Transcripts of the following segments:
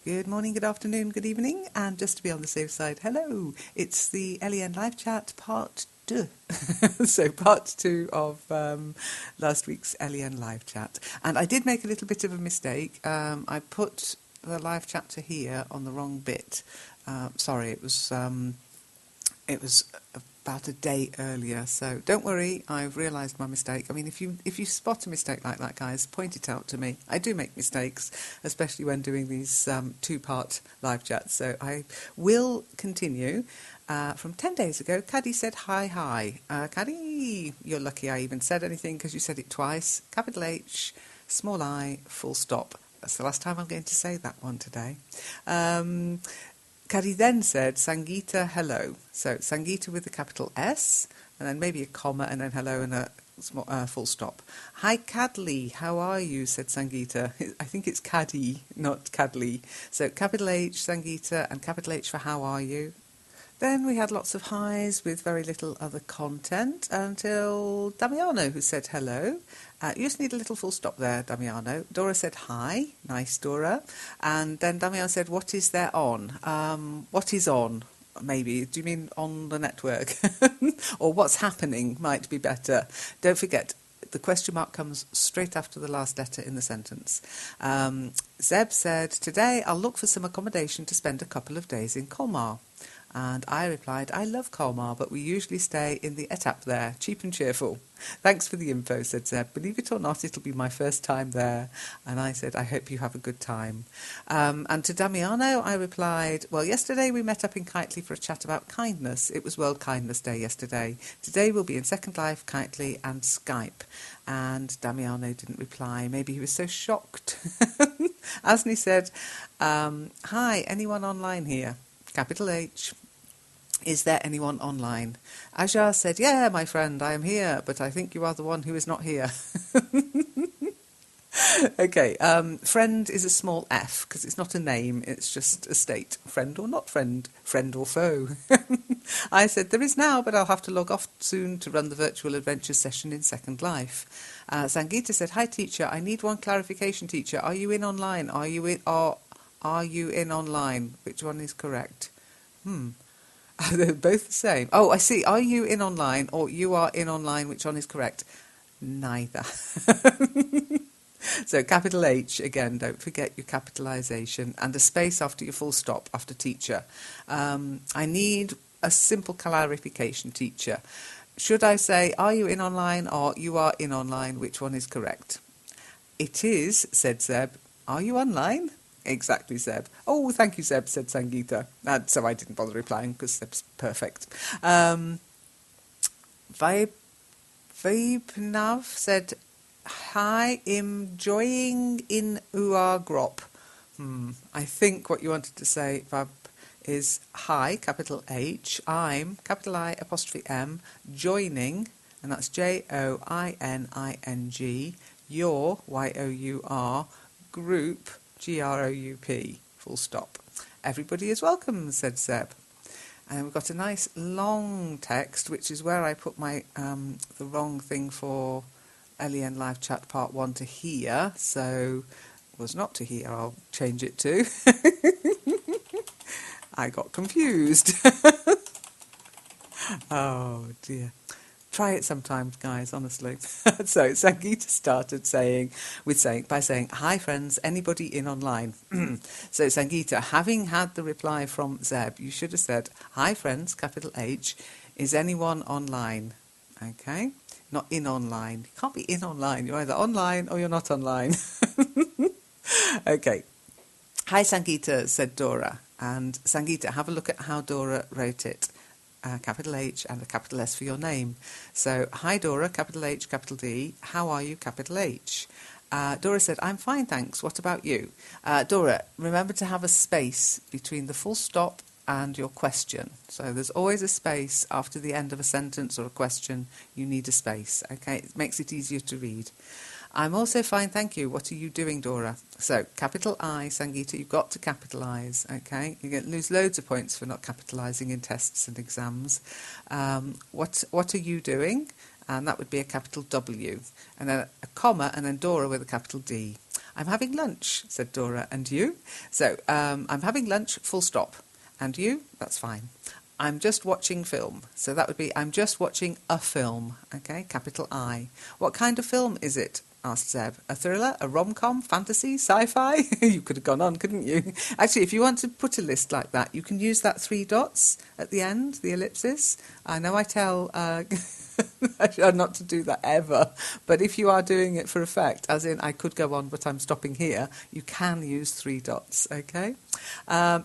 Good morning, good afternoon, good evening, and just to be on the safe side, hello. It's the LEN live chat part 2. So part 2 of last week's LEN live chat. And I did make a little bit of a mistake. I put the live chat to here on the wrong bit. Sorry, it was about a day earlier, so don't worry, I've realised my mistake. I mean, if you spot a mistake like that, guys, point it out to me. I do make mistakes, especially when doing these two-part live chats, so I will continue. From 10 days ago, Caddy said hi. Caddy, you're lucky I even said anything because you said it twice. Capital H, small I, full stop. That's the last time I'm going to say that one today. Caddy then said, Sangeeta, hello. So Sangeeta with a capital S, and then maybe a comma, and then hello and a small, full stop. Hi, Cadley, how are you, said Sangeeta. I think it's Caddy, not Cadley. So capital H, Sangeeta, and capital H for how are you. Then we had lots of highs with very little other content until Damiano, who said hello. You just need a little full stop there, Damiano. Dora said hi. Nice, Dora. And then Damiano said, what is there on? What is on? Maybe. Do you mean on the network? Or what's happening might be better. Don't forget, the question mark comes straight after the last letter in the sentence. Zeb said, today I'll look for some accommodation to spend a couple of days in Colmar. And I replied, I love Colmar, but we usually stay in the Etap there, cheap and cheerful. Thanks for the info, said Zeb. Believe it or not, it'll be my first time there. And I said, I hope you have a good time. And to Damiano, I replied, well, yesterday we met up in Kitely for a chat about kindness. It was World Kindness Day yesterday. Today we'll be in Second Life, Kitely and Skype. And Damiano didn't reply. Maybe he was so shocked. Asni said, hi, anyone online here? Capital H. Is there anyone online? Ajar said, yeah, my friend, I am here, but I think you are the one who is not here. Okay, friend is a small f, because it's not a name, it's just a state. Friend or not friend, friend or foe. I said, there is now, but I'll have to log off soon to run the virtual adventure session in Second Life. Sangeeta said, hi teacher, I need one clarification, teacher. Are you in online? Are you in online? Which one is correct? They're both the same. Oh, I see. Are you in online or you are in online? Which one is correct? Neither. So capital H, again, don't forget your capitalisation, and a space after your full stop after teacher. I need a simple clarification, teacher. Should I say, are you in online or you are in online? Which one is correct? It is, said Zeb. Are you online? Exactly, Zeb. Oh, thank you, Zeb, said Sangeeta. So I didn't bother replying because Zeb's perfect. Vipnav said, hi, enjoying in Ua Grop. I think what you wanted to say, Vab, is hi, capital H, I'm, capital I, apostrophe M, joining, and that's Joining, your, Y-O-U-R, group, Group, full stop. Everybody is welcome, said Zeb. And we've got a nice long text, which is where I put my the wrong thing for LEN Live Chat Part 1 to here. So, was not to here, I'll change it to. I got confused. Oh, dear. Try it sometimes, guys, honestly. So Sangeeta started by saying, hi friends, anybody in online? So Sangeeta, having had the reply from Zeb, you should have said, hi friends, capital H, is anyone online? Okay, not in online. You can't be in online. You're either online or you're not online. Okay. Hi Sangeeta, said Dora. And Sangeeta, have a look at how Dora wrote it. Capital H and a capital S for your name. So, hi Dora, capital H, capital D. How are you, capital H? Dora said, I'm fine, thanks. What about you? Dora, remember to have a space between the full stop and your question. So there's always a space after the end of a sentence or a question. You need a space, okay? It makes it easier to read. I'm also fine, thank you. What are you doing, Dora? So, capital I, Sangeeta, you've got to capitalise, okay? You're going to lose loads of points for not capitalising in tests and exams. What are you doing? and that would be a capital W, and then a comma, and then Dora with a capital D. I'm having lunch, said Dora. And you? So, I'm having lunch, full stop. And you? That's fine. I'm just watching film. So that would be, I'm just watching a film. Okay, capital I. What kind of film is it? Asked Zeb. A thriller? A rom-com? Fantasy? Sci-fi? You could have gone on, couldn't you? Actually, if you want to put a list like that, you can use that 3 dots at the end, the ellipsis. I know I tell not to do that ever, but if you are doing it for effect, as in I could go on but I'm stopping here, you can use 3 dots, okay?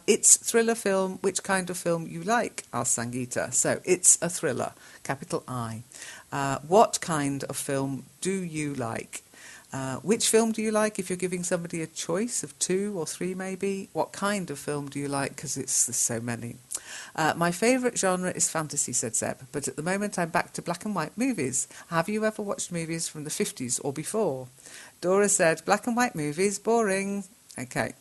It's thriller film. Which kind of film you like? Asked Sangeeta. So it's a thriller, capital I. What kind of film do you like? Which film do you like if you're giving somebody a choice of 2 or 3 maybe? What kind of film do you like? Because there's so many. My favourite genre is fantasy, said Zeb, but at the moment I'm back to black and white movies. Have you ever watched movies from the 50s or before? Dora said, black and white movies, boring. Okay.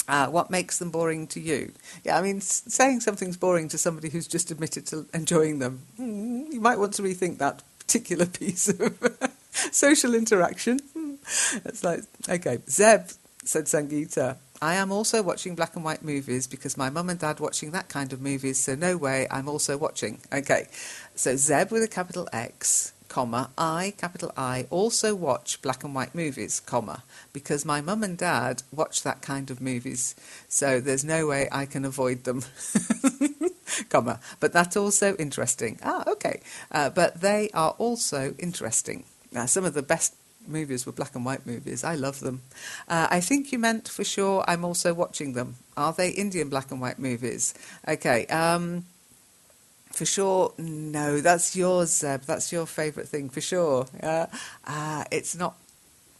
What makes them boring to you? Yeah, I mean, saying something's boring to somebody who's just admitted to enjoying them, you might want to rethink that particular piece of social interaction. It's like, okay, Zeb, said Sangeeta, I am also watching black and white movies because my mum and dad watching that kind of movies, so no way, I'm also watching. Okay, so Zeb with a capital X, comma, I, capital I, also watch black and white movies, comma, because my mum and dad watch that kind of movies, so there's no way I can avoid them, comma, but that's also interesting. Okay, but they are also interesting. Now, some of the best movies were black and white movies. I love them. I think you meant for sure I'm also watching them. Are they Indian black and white movies? Okay, for sure, no, that's yours, Zeb. That's your favourite thing, for sure. It's not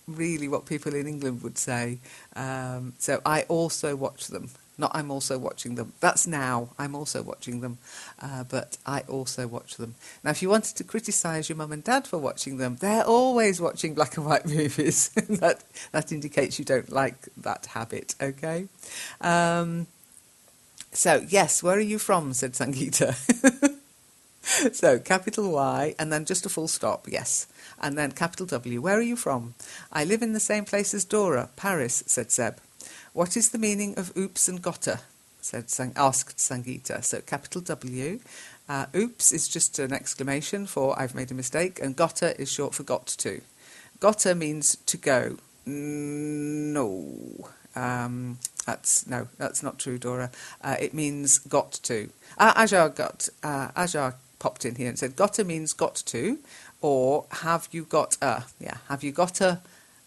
really what people in England would say. So I also watch them. Not I'm also watching them. That's now. I'm also watching them. But I also watch them. Now, if you wanted to criticise your mum and dad for watching them, they're always watching black and white movies. that indicates you don't like that habit, okay? So, yes, where are you from, said Sangeeta. So, capital Y, and then just a full stop, yes. And then capital W, where are you from? I live in the same place as Dora, Paris, said Zeb. What is the meaning of oops and gotta? Asked Sangeeta. So, capital W. Oops is just an exclamation for I've made a mistake, and gotta is short for got to. Gotta means to go. No. That's not true, Dora. It means got to. Ajar popped in here and said gotta means got to, or have you got a? Yeah, have you got a?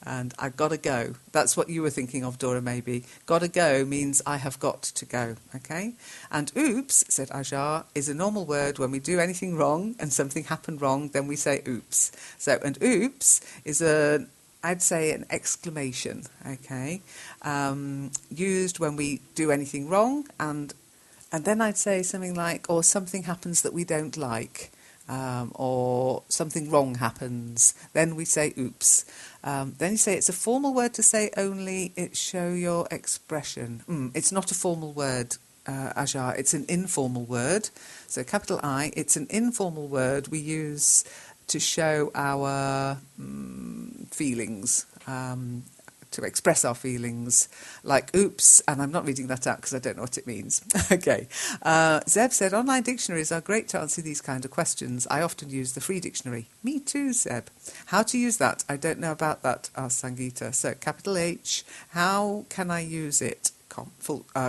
And I gotta go. That's what you were thinking of, Dora, maybe. Gotta go means I have got to go, okay? And oops, said Ajar, is a normal word when we do anything wrong and something happened wrong, then we say oops. So, and oops is I'd say an exclamation, okay? Used when we do anything wrong, and then I'd say something like, or something happens that we don't like, or something wrong happens, then we say oops. Then you say it's a formal word to say only it show your expression. It's not a formal word, Ajar, it's an informal word. So capital I, it's an informal word we use to show our feelings, to express our feelings, like oops, and I'm not reading that out because I don't know what it means. Okay. Zeb said, online dictionaries are great to answer these kind of questions. I often use the free dictionary. Me too, Zeb. How to use that? I don't know about that, asked Sangeeta. So, capital H, how can I use it?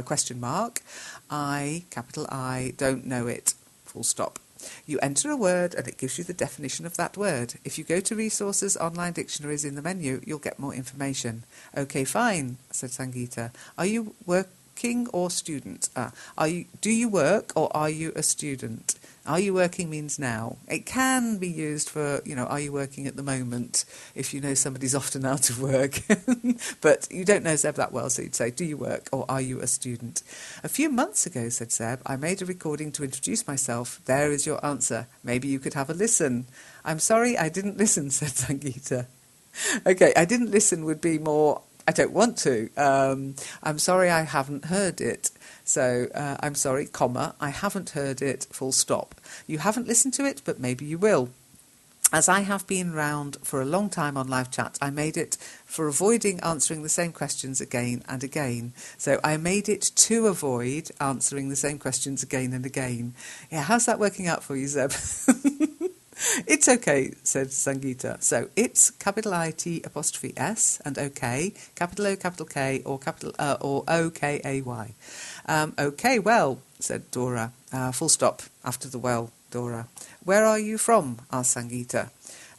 Question mark. Capital I, don't know it. Full stop. You enter a word and it gives you the definition of that word. If you go to resources, online dictionaries in the menu, you'll get more information. Okay, fine, said Sangeeta. Are you working or student? Do you work or are you a student? Are you working means now. It can be used for, are you working at the moment if you know somebody's often out of work. But you don't know Zeb that well, so you'd say, do you work or are you a student? A few months ago, said Zeb, I made a recording to introduce myself. There is your answer. Maybe you could have a listen. I'm sorry, I didn't listen, said Sangeeta. Okay, I didn't listen would be more, I don't want to. I'm sorry, I haven't heard it. So, I'm sorry, comma, I haven't heard it, full stop. You haven't listened to it, but maybe you will. As I have been round for a long time on live chat, I made it for avoiding answering the same questions again and again. So I made it to avoid answering the same questions again and again. Yeah, how's that working out for you, Zeb? It's okay, said Sangeeta. So it's capital IT apostrophe S and OK, capital O, capital K, or capital or O-K-A-Y. OK, well, said Dora. Full stop after the well, Dora. Where are you from? Asked Sangeeta.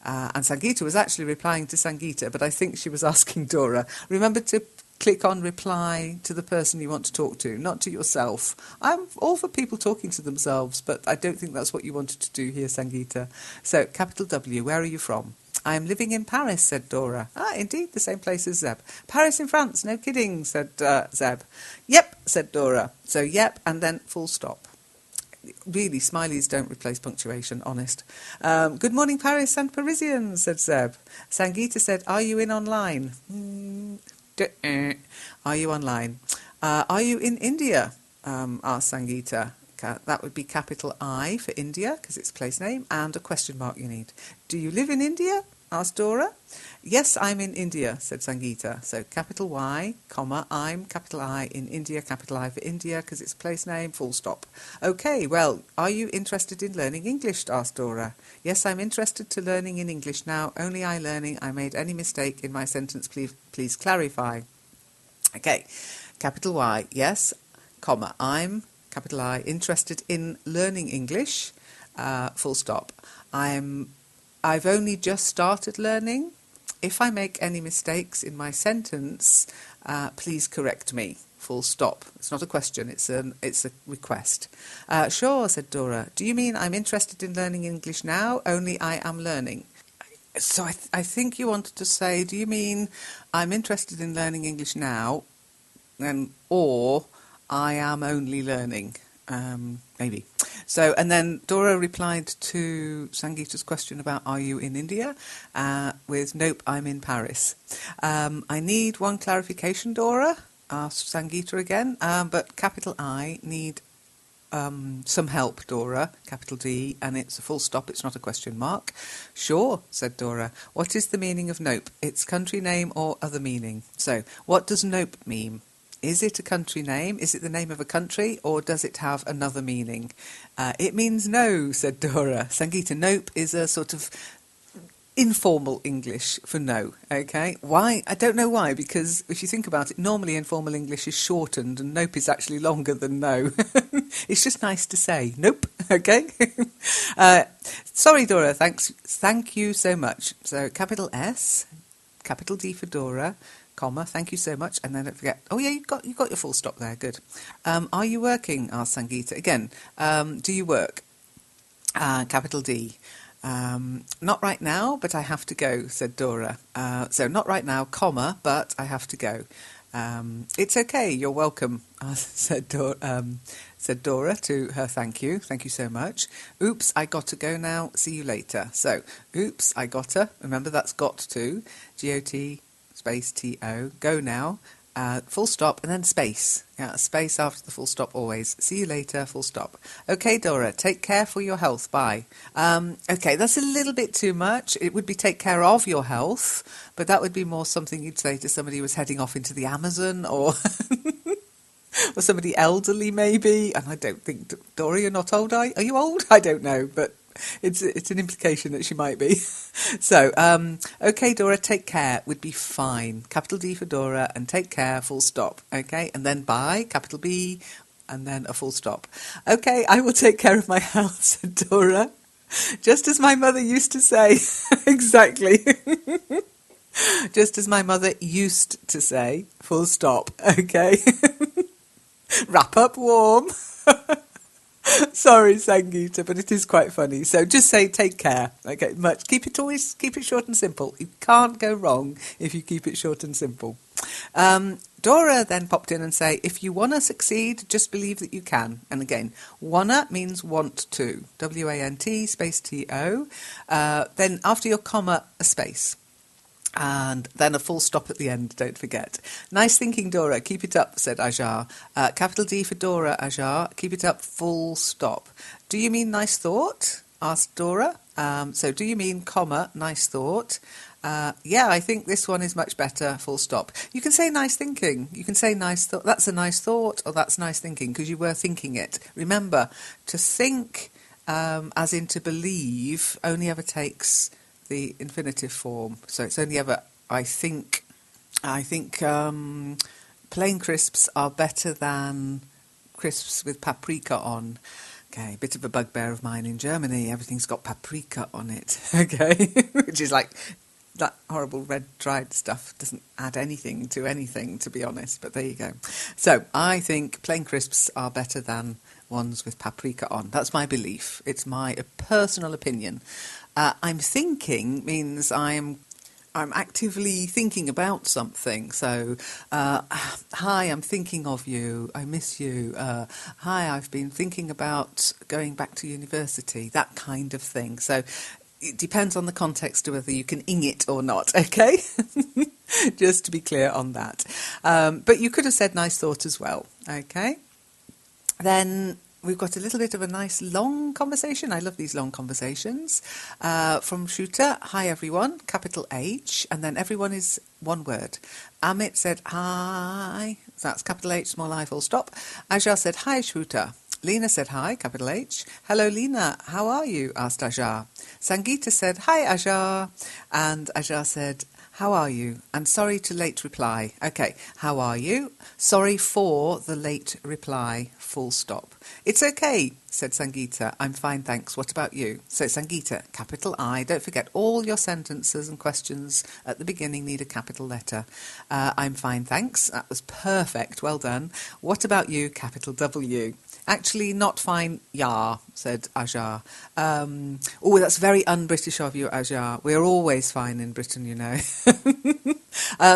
And Sangeeta was actually replying to Sangeeta, but I think she was asking Dora. Remember to click on reply to the person you want to talk to, not to yourself. I'm all for people talking to themselves, but I don't think that's what you wanted to do here, Sangeeta. So, capital W, where are you from? I am living in Paris, said Dora. Ah, indeed, the same place as Zeb. Paris in France, no kidding, said Zeb. Yep, said Dora. So, yep, and then full stop. Really, smileys don't replace punctuation, honest. Good morning, Paris and Parisians, said Zeb. Sangeeta said, are you in online? Are you online? Are you in India? Asked Sangeeta. That would be capital I for India, because it's a place name, and a question mark you need. Do you live in India? Asked Dora. Yes, I'm in India, said Sangeeta. So capital Y, comma, I'm, capital I, in India, capital I for India, because it's a place name, full stop. OK, well, are you interested in learning English? Asked Dora. Yes, I'm interested to learning in English now. Only I learning. I made any mistake in my sentence. Please clarify. OK, capital Y, yes, comma, I'm, capital I, interested in learning English, full stop. I've only just started learning. If I make any mistakes in my sentence, please correct me. Full stop. It's not a question, it's a request. Sure, said Dora. Do you mean I'm interested in learning English now? Only I am learning. So I think you wanted to say, do you mean I'm interested in learning English now, or I am only learning? Maybe. So, and then Dora replied to Sangeeta's question about are you in India with nope, I'm in Paris. I need one clarification, Dora, asked Sangeeta again, but capital I need some help, Dora, capital D, and it's a full stop, it's not a question mark. Sure, said Dora. What is the meaning of nope? It's country name or other meaning. So, what does nope mean? Is it a country name? Is it the name of a country? Or does it have another meaning? It means no, said Dora. Sangeeta, nope is a sort of informal English for no, okay? Why? I don't know why, because if you think about it, normally informal English is shortened and nope is actually longer than no. It's just nice to say nope, okay? Sorry, Dora, thank you so much. So capital S, capital D for Dora, comma, thank you so much, and then don't forget, oh yeah, you got your full stop there, good. Are you working? Asked Sangeeta. Again, do you work? Capital D. Not right now, but I have to go, said Dora. So not right now, comma, but I have to go. It's okay, you're welcome, said Dora to her thank you so much. Oops, I got to go now, see you later. So, oops, I gotta, remember that's got to, G-O-T, space T-O, go now, full stop, and then space. Yeah, space after the full stop always. See you later, full stop. OK, Dora, take care for your health, bye. OK, that's a little bit too much. It would be take care of your health, but that would be more something you'd say to somebody who was heading off into the Amazon, or or somebody elderly maybe. And I don't think, Dora, you're not old, are you old? I don't know, but it's an implication that she might be. So, OK, Dora, take care would be fine. Capital D for Dora, and take care, full stop. OK, and then bye, capital B, and then a full stop. OK, I will take care of my health, said Dora. Just as my mother used to say. Exactly. Just as my mother used to say, full stop. OK. Wrap up warm. Sorry, Sangeeta, but it is quite funny. So just say take care. Okay, much. Keep it short and simple. You can't go wrong if you keep it short and simple. Dora then popped in and say, if you want to succeed, just believe that you can. And again, wanna means want to. W-A-N-T space T-O. Then after your comma, a space. And then a full stop at the end, don't forget. Nice thinking, Dora. Keep it up, said Ajar. Capital D for Dora, Ajar. Keep it up, full stop. Do you mean nice thought? asked Dora. So do you mean, comma, nice thought? Yeah, I think this one is much better, full stop. You can say nice thinking. You can say nice thought. That's a nice thought, or that's nice thinking, because you were thinking it. Remember, to think, as in to believe, only ever takes the infinitive form. So it's only ever, I think plain crisps are better than crisps with paprika on. Okay, bit of a bugbear of mine in Germany. Everything's got paprika on it. Okay, which is like that horrible red dried stuff. Doesn't add anything, to be honest. But there you go. So I think plain crisps are better than ones with paprika on. That's my belief. It's my personal opinion. I'm thinking means I'm actively thinking about something. So, hi, I'm thinking of you. I miss you. Hi, I've been thinking about going back to university. That kind of thing. So it depends on the context of whether you can ing it or not, okay? Just to be clear on that. But you could have said nice thought as well, okay? Then we've got a little bit of a nice long conversation. I love these long conversations. From Shooter, hi everyone, capital H, and then everyone is one word. Amit said hi, that's capital H, small I, full stop. Ajar said hi, Shooter. Lena said hi, capital H. Hello, Lena, how are you? Asked Ajar. Sangeeta said hi, Ajar. And Ajar said, how are you? And sorry to late reply. Okay, how are you? Sorry for the late reply, full stop. It's okay, said Sangeeta. I'm fine, thanks. What about you? So Sangeeta, capital I. Don't forget, all your sentences and questions at the beginning need a capital letter. I'm fine, thanks. That was perfect. Well done. What about you? Capital W. Actually, not fine, yeah, said Ajar. Oh, that's very un-British of you, Ajar. We're always fine in Britain, you know.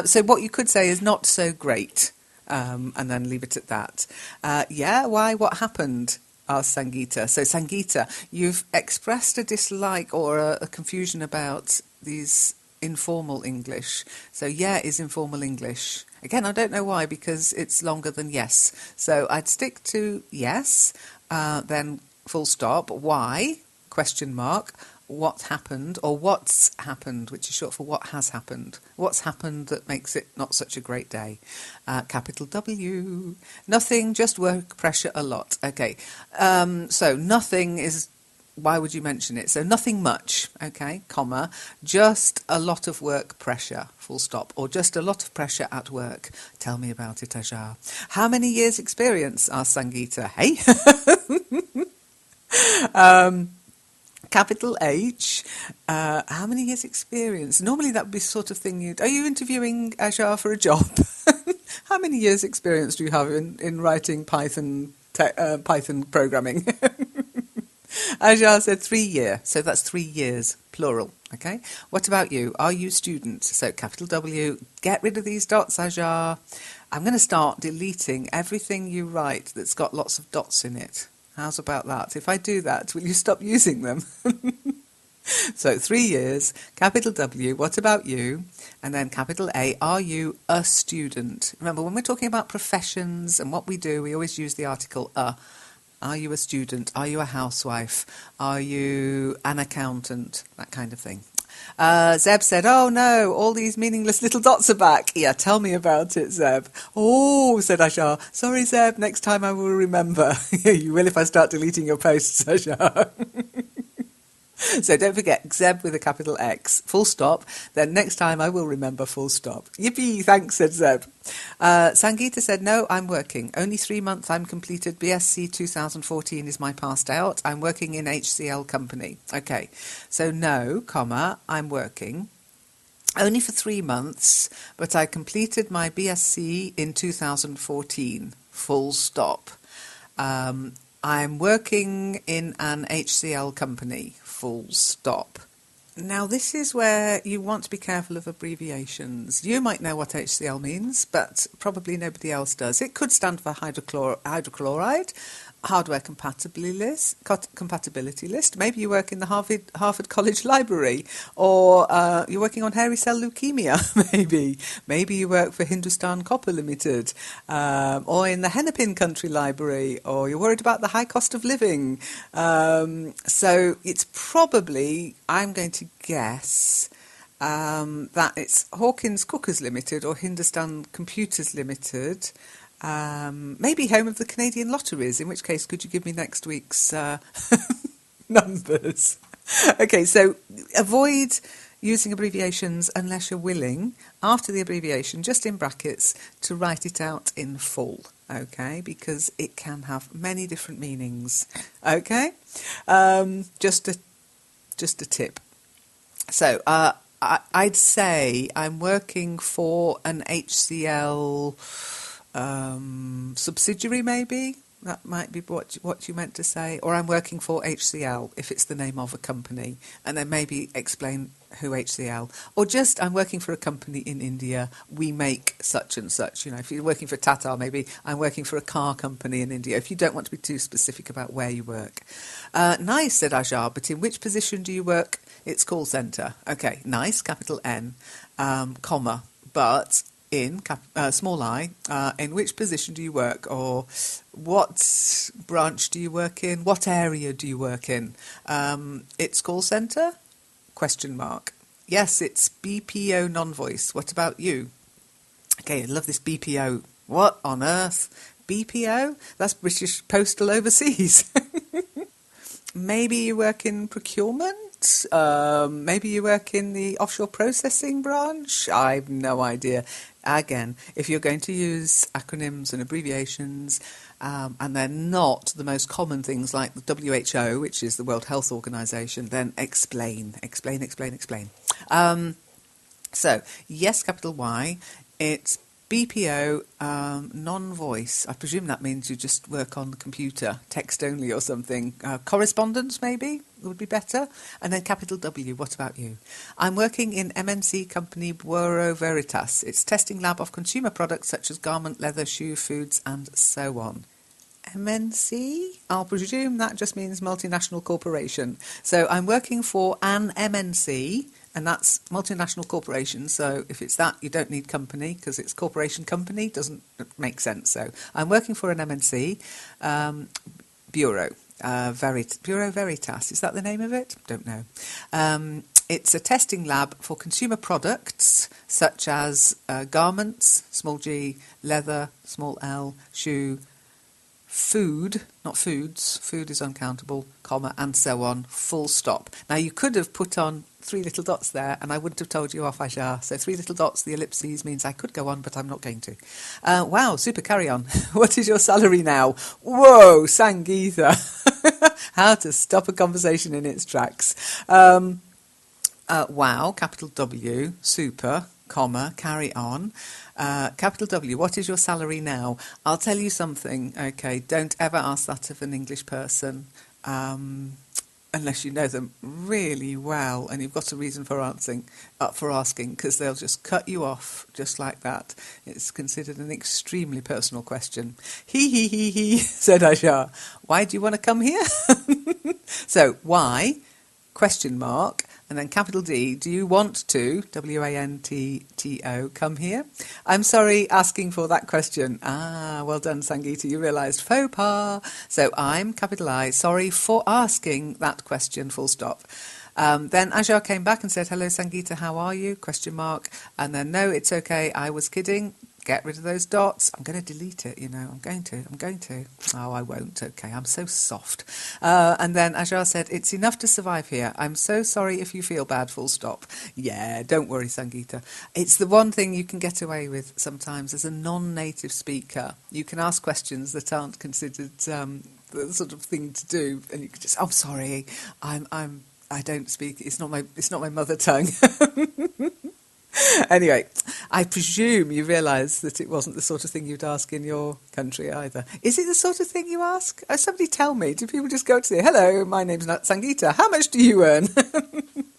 So what you could say is not so great, and then leave it at that. Yeah, why? What happened? Asked Sangeeta. So Sangeeta, you've expressed a dislike or a confusion about these informal English. So yeah is informal English. Again, I don't know why, because it's longer than yes. So I'd stick to yes, then full stop. Why? Question mark. What happened, or what's happened, which is short for what has happened. What's happened that makes it not such a great day? Capital W. Nothing, just work pressure a lot. Okay, so nothing is, why would you mention it? So nothing much, okay, comma, just a lot of work pressure, full stop, or just a lot of pressure at work. Tell me about it, Ajar. How many years experience? Asked Sangeeta. Hey? Capital H, how many years experience? Normally that would be the sort of thing you'd... Are you interviewing Ajar for a job? How many years experience do you have in writing Python programming? Ajar said 3 year, so that's 3 years, plural, okay? What about you? Are you student? So capital W, get rid of these dots, Ajar. I'm going to start deleting everything you write that's got lots of dots in it. How's about that? If I do that, will you stop using them? So 3 years, capital W, what about you? And then capital A, are you a student? Remember, when we're talking about professions and what we do, we always use the article a. Are you a student? Are you a housewife? Are you an accountant? That kind of thing. Zeb said, oh no, all these meaningless little dots are back. Yeah, tell me about it, Zeb. Oh, said Ajar. Sorry, Zeb, next time I will remember. You will if I start deleting your posts, Ajar. So don't forget, Zeb with a capital X, full stop. Then next time I will remember, full stop. Yippee, thanks, said Zeb. Sangeeta said, no, I'm working. Only 3 months I'm completed. BSc 2014 is my passed out. I'm working in HCL company. Okay, so no, comma, I'm working. Only for 3 months, but I completed my BSc in 2014. Full stop. I'm working in an HCL company, full stop. Now, this is where you want to be careful of abbreviations. You might know what HCL means, but probably nobody else does. It could stand for hydrochloride, hardware compatibility list. Maybe you work in the Harvard College Library, or you're working on hairy cell leukemia. Maybe you work for Hindustan Copper Limited, or in the Hennepin Country Library, or you're worried about the high cost of living. So it's probably, I'm going to guess, that it's Hawkins Cookers Limited or Hindustan Computers Limited. Maybe home of the Canadian lotteries, in which case could you give me next week's numbers? Okay, so avoid using abbreviations unless you're willing, after the abbreviation, just in brackets, to write it out in full, okay, because it can have many different meanings, okay? Just a tip. So I'd say I'm working for an HCL subsidiary, maybe. That might be what you meant to say. Or I'm working for HCL, if it's the name of a company. And then maybe explain who HCL. Or just, I'm working for a company in India. We make such and such. You know, if you're working for Tata, maybe I'm working for a car company in India. If you don't want to be too specific about where you work. Nice, said Ajar, but in which position do you work? It's call centre. Okay, nice, capital N, comma, but in small I, in which position do you work, or what branch do you work in, what area do you work in? It's call centre? Question mark. Yes, it's BPO non-voice. What about you? Okay, I love this BPO. What on earth? BPO? That's British Postal Overseas. Maybe you work in procurement? Maybe you work in the offshore processing branch? I've no idea. Again, if you're going to use acronyms and abbreviations, and they're not the most common things like the WHO, which is the World Health Organization, then explain. So, yes, capital Y, it's BPO, non-voice. I presume that means you just work on the computer, text only or something. Correspondence, maybe, would be better. And then capital W, what about you? I'm working in MNC company Bureau Veritas. It's testing lab of consumer products such as garment, leather, shoe, foods, and so on. MNC? I'll presume that just means multinational corporation. So I'm working for an MNC, and that's multinational corporation. So if it's that, you don't need company, because it's corporation company, doesn't make sense. So I'm working for an MNC, Bureau. Bureau Veritas, is that the name of it? Don't know. It's a testing lab for consumer products such as garments, small g, leather, small l, shoe, food, not foods, food is uncountable, comma, and so on, full stop. Now you could have put on 3 little dots there and I wouldn't have told you off, Ajar. So 3 little dots, the ellipses, means I could go on, but I'm not going to. Wow, super, carry on. What is your salary now? Whoa, Sangeetha. How to stop a conversation in its tracks. Wow, capital W, super, comma, carry on. Capital W, what is your salary now? I'll tell you something, okay, don't ever ask that of an English person unless you know them really well and you've got a reason for asking, because they'll just cut you off just like that. It's considered an extremely personal question. He, said Ajar. Why do you want to come here? So, why, question mark, and then capital D, do you want to, W-A-N-T-T-O, come here? I'm sorry, asking for that question. Ah, well done, Sangeeta, you realised. Faux pas. So I'm, capital I, sorry for asking that question, full stop. Then Ajar came back and said, hello, Sangeeta, how are you? Question mark. And then, no, it's okay, I was kidding. Get rid of those dots. I'm going to delete it, you know. I'm going to. Oh, I won't. Okay, I'm so soft. And then Ajar said, it's enough to survive here. I'm so sorry if you feel bad, full stop. Yeah, don't worry, Sangeeta. It's the one thing you can get away with sometimes as a non-native speaker. You can ask questions that aren't considered the sort of thing to do. And you can just, I'm sorry, I don't speak, it's not my mother tongue. Anyway, I presume you realise that it wasn't the sort of thing you'd ask in your country either. Is it the sort of thing you ask? Somebody tell me. Do people just go to say, hello, my name's Sangeeta, how much do you earn?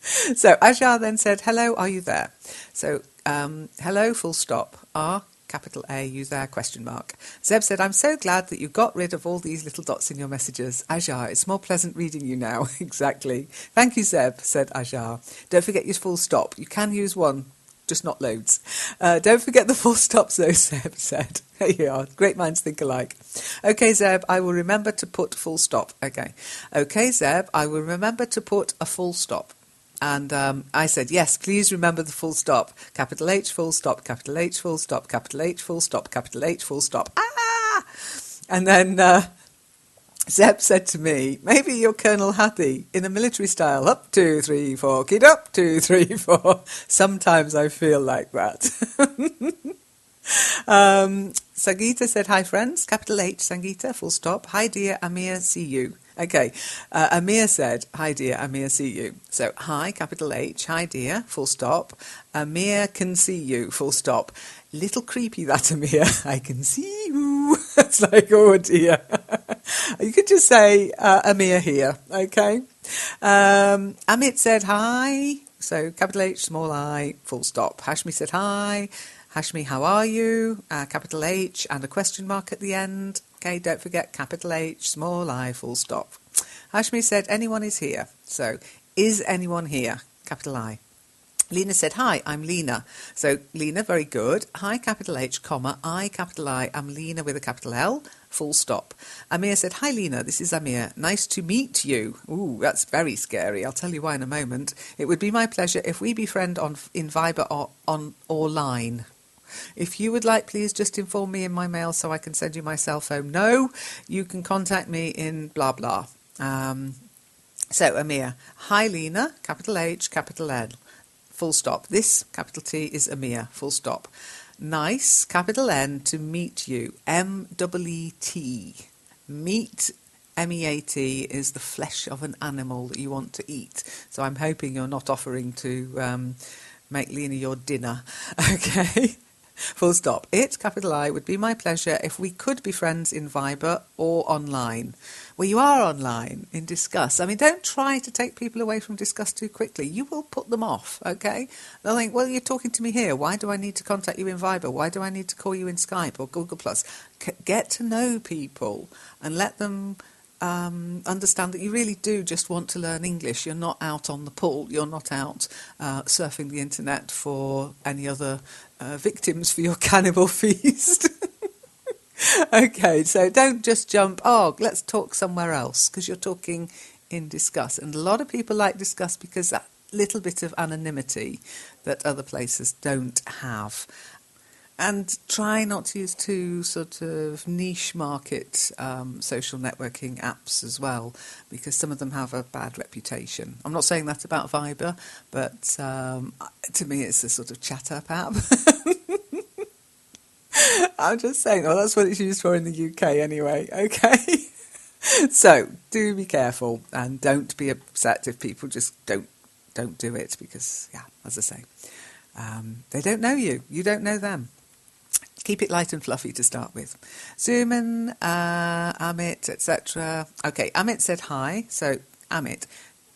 So Ajar then said, hello, are you there? So, hello, full stop. capital A, you there, question mark. Zeb said, I'm so glad that you got rid of all these little dots in your messages. Ajar, it's more pleasant reading you now. Exactly. Thank you, Zeb, said Ajar. Don't forget your full stop. You can use one, just not loads. Don't forget the full stops, though, Zeb said. There you are. Great minds think alike. OK, Zeb, I will remember to put full stop. OK, Zeb, I will remember to put a full stop. And I said, yes, please remember the full stop. Capital H, full stop, capital H, full stop, capital H, full stop, capital H, full stop. Ah! And then Zeb said to me, maybe you're Colonel Hattie in a military style. Up, 2, 3, 4, keyed up, 2, 3, 4. Sometimes I feel like that. Sangeeta said, hi friends, capital H, Sangeeta, full stop. Hi dear, Amir, see you. Okay, Amir said, hi dear, Amir, see you. So, hi, capital H, hi dear, full stop. Amir can see you, full stop. Little creepy that, Amir, I can see you. It's like, oh dear. You could just say, Amir here, okay? Amit said, hi. So, capital H, small I, full stop. Hashmi said, hi. Hashmi, how are you? Capital H and a question mark at the end. Okay, don't forget capital H, small I, full stop. Hashmi said, anyone is here. So, is anyone here? Capital I. Lena said, hi, I'm Lena. So, Lena, very good. Hi, capital H, comma, I, capital I, am Lena with a capital L, full stop. Amir said, hi, Lena, this is Amir. Nice to meet you. Ooh, that's very scary. I'll tell you why in a moment. It would be my pleasure if we befriend in Viber or Line. If you would like, please just inform me in my mail so I can send you my cell phone. No, you can contact me in blah, blah. So, Amir, hi, Lena, capital H, capital L, full stop. This, capital T, is Amir, full stop. Nice, capital N, to meet you, M-E-E-T. Meat, M-E-A-T, is the flesh of an animal that you want to eat. So I'm hoping you're not offering to make Lena your dinner. Okay. Full stop. It, capital I, would be my pleasure if we could be friends in Viber or online. Well, you are online in Discuss. I mean, don't try to take people away from Discuss too quickly. You will put them off, okay? They'll think, well, you're talking to me here. Why do I need to contact you in Viber? Why do I need to call you in Skype or Google+? Get to know people and let them understand that you really do just want to learn English. You're not out on the pull. You're not out surfing the internet for any other victims for your cannibal feast. Okay, so don't just jump, oh, let's talk somewhere else, because you're talking in Discuss. And a lot of people like Discuss because that little bit of anonymity that other places don't have. And try not to use too sort of niche market social networking apps as well, because some of them have a bad reputation. I'm not saying that about Viber, but to me it's a sort of chat app. I'm just saying, well, that's what it's used for in the UK anyway, okay? So, do be careful and don't be upset if people just don't do it, because, yeah, as I say, they don't know you. You don't know them. Keep it light and fluffy to start with. Suman, Amit, etc. Okay, Amit said hi. So, Amit,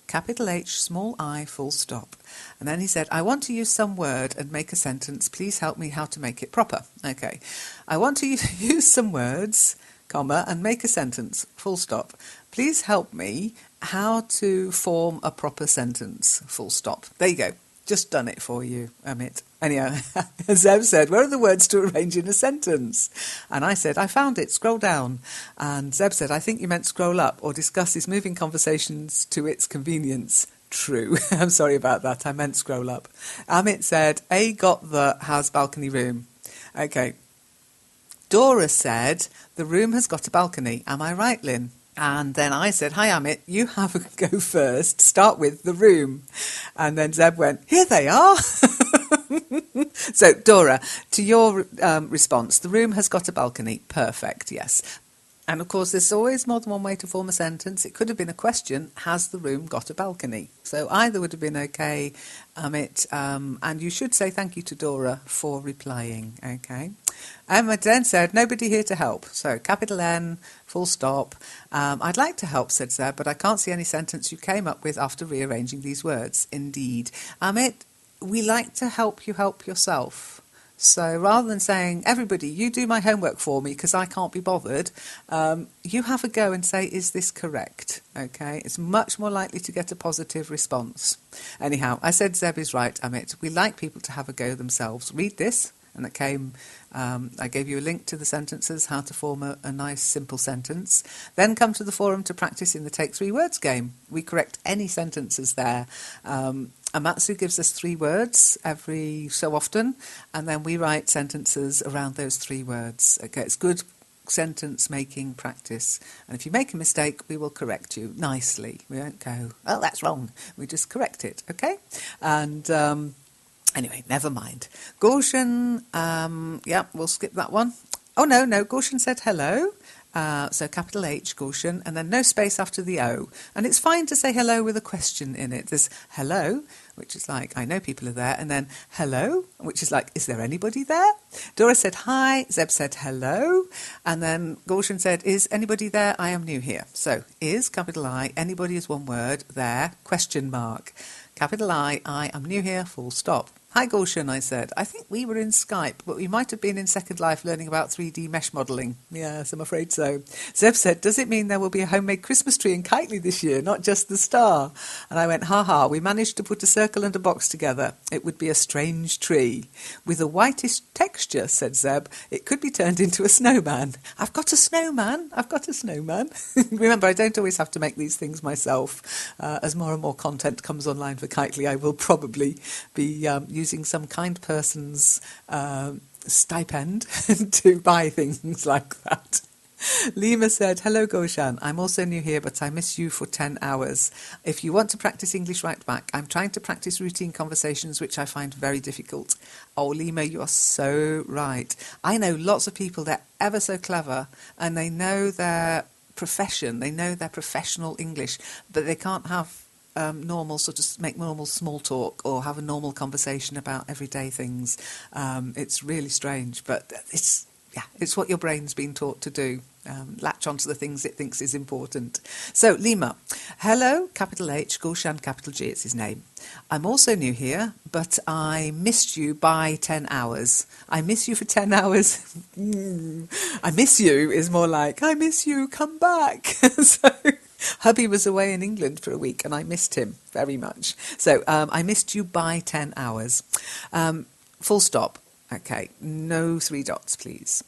capital H, small I, full stop. And then he said, I want to use some word and make a sentence. Please help me how to make it proper. Okay. I want to use some words, comma, and make a sentence, full stop. Please help me how to form a proper sentence, full stop. There you go. Just done it for you, Amit. Anyhow, Zeb said, where are the words to arrange in a sentence? And I said, I found it, scroll down. And Zeb said, I think you meant scroll up or discuss his moving conversations to its convenience. True. I'm sorry about that. I meant scroll up. Amit said, A got the has balcony room. Okay. Dora said, the room has got a balcony. Am I right, Lynn? And then I said, hi, Amit, you have a go first. Start with the room. And then Zeb went, here they are. So, Dora, to your response, the room has got a balcony. Perfect, yes. And, of course, there's always more than one way to form a sentence. It could have been a question, has the room got a balcony? So either would have been okay, Amit, and you should say thank you to Dora for replying, okay? Emma then said, nobody here to help. So capital N, full stop. I'd like to help, said Zeb, but I can't see any sentence you came up with after rearranging these words. Indeed. Amit, we like to help you help yourself. So rather than saying, everybody, you do my homework for me because I can't be bothered, you have a go and say, is this correct? Okay, it's much more likely to get a positive response. Anyhow, I said Zeb is right, Amit. We like people to have a go themselves. Read this. And it came, I gave you a link to the sentences, how to form a nice, simple sentence. Then come to the forum to practice in the Take 3 Words game. We correct any sentences there. Amatsu gives us 3 words every so often, and then we write sentences around those 3 words. Okay, it's good sentence making practice. And if you make a mistake, we will correct you nicely. We won't go, oh, that's wrong. We just correct it, okay? And anyway, never mind. Goshen, yeah, we'll skip that one. Oh, no, Goshen said hello. So capital H, Goshen, and then no space after the O. And it's fine to say hello with a question in it. There's hello, which is like, I know people are there, and then hello, which is like, is there anybody there? Dora said hi, Zeb said hello, and then Goshen said, is anybody there? I am new here. So is, capital I, anybody is one word, there, question mark. Capital I am new here, full stop. Hi Goshen, I said. I think we were in Skype, but we might have been in Second Life learning about 3D mesh modelling. Yes, I'm afraid so. Zeb said, does it mean there will be a homemade Christmas tree in Kitely this year, not just the star? And I went, ha, we managed to put a circle and a box together. It would be a strange tree. With a whitish texture, said Zeb, it could be turned into a snowman. I've got a snowman. Remember, I don't always have to make these things myself. As more and more content comes online for Kitely, I will probably be using some kind person's stipend to buy things like that. Lima said, hello Goshan, I'm also new here, but I miss you for 10 hours. If you want to practice English right back, I'm trying to practice routine conversations, which I find very difficult. Oh, Lima, you are so right. I know lots of people, they're ever so clever, and they know their profession, they know their professional English, but they can't have make normal small talk or have a normal conversation about everyday things. It's really strange, but it's what your brain's been taught to do. Latch onto the things it thinks is important. So, Lima, hello, capital H, Gulshan, capital G, it's his name. I'm also new here, but I missed you by 10 hours. I miss you for 10 hours. I miss you is more like, I miss you, come back. So, hubby was away in England for a week and I missed him very much. So, I missed you by 10 hours. Full stop. Okay, no 3 dots, please.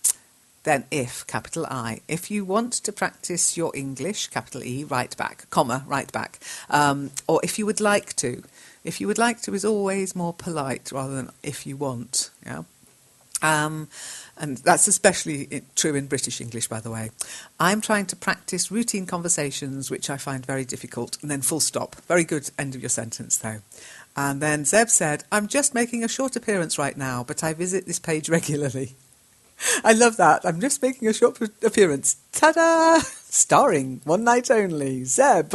Then if, capital I. If you want to practice your English, capital E, write back, comma, write back. Or if you would like to. If you would like to is always more polite rather than if you want. Yeah. And that's especially true in British English, by the way. I'm trying to practice routine conversations, which I find very difficult. And then full stop. Very good end of your sentence, though. And then Zeb said, I'm just making a short appearance right now, but I visit this page regularly. I love that. I'm just making a short appearance. Ta-da! Starring One Night Only, Zeb.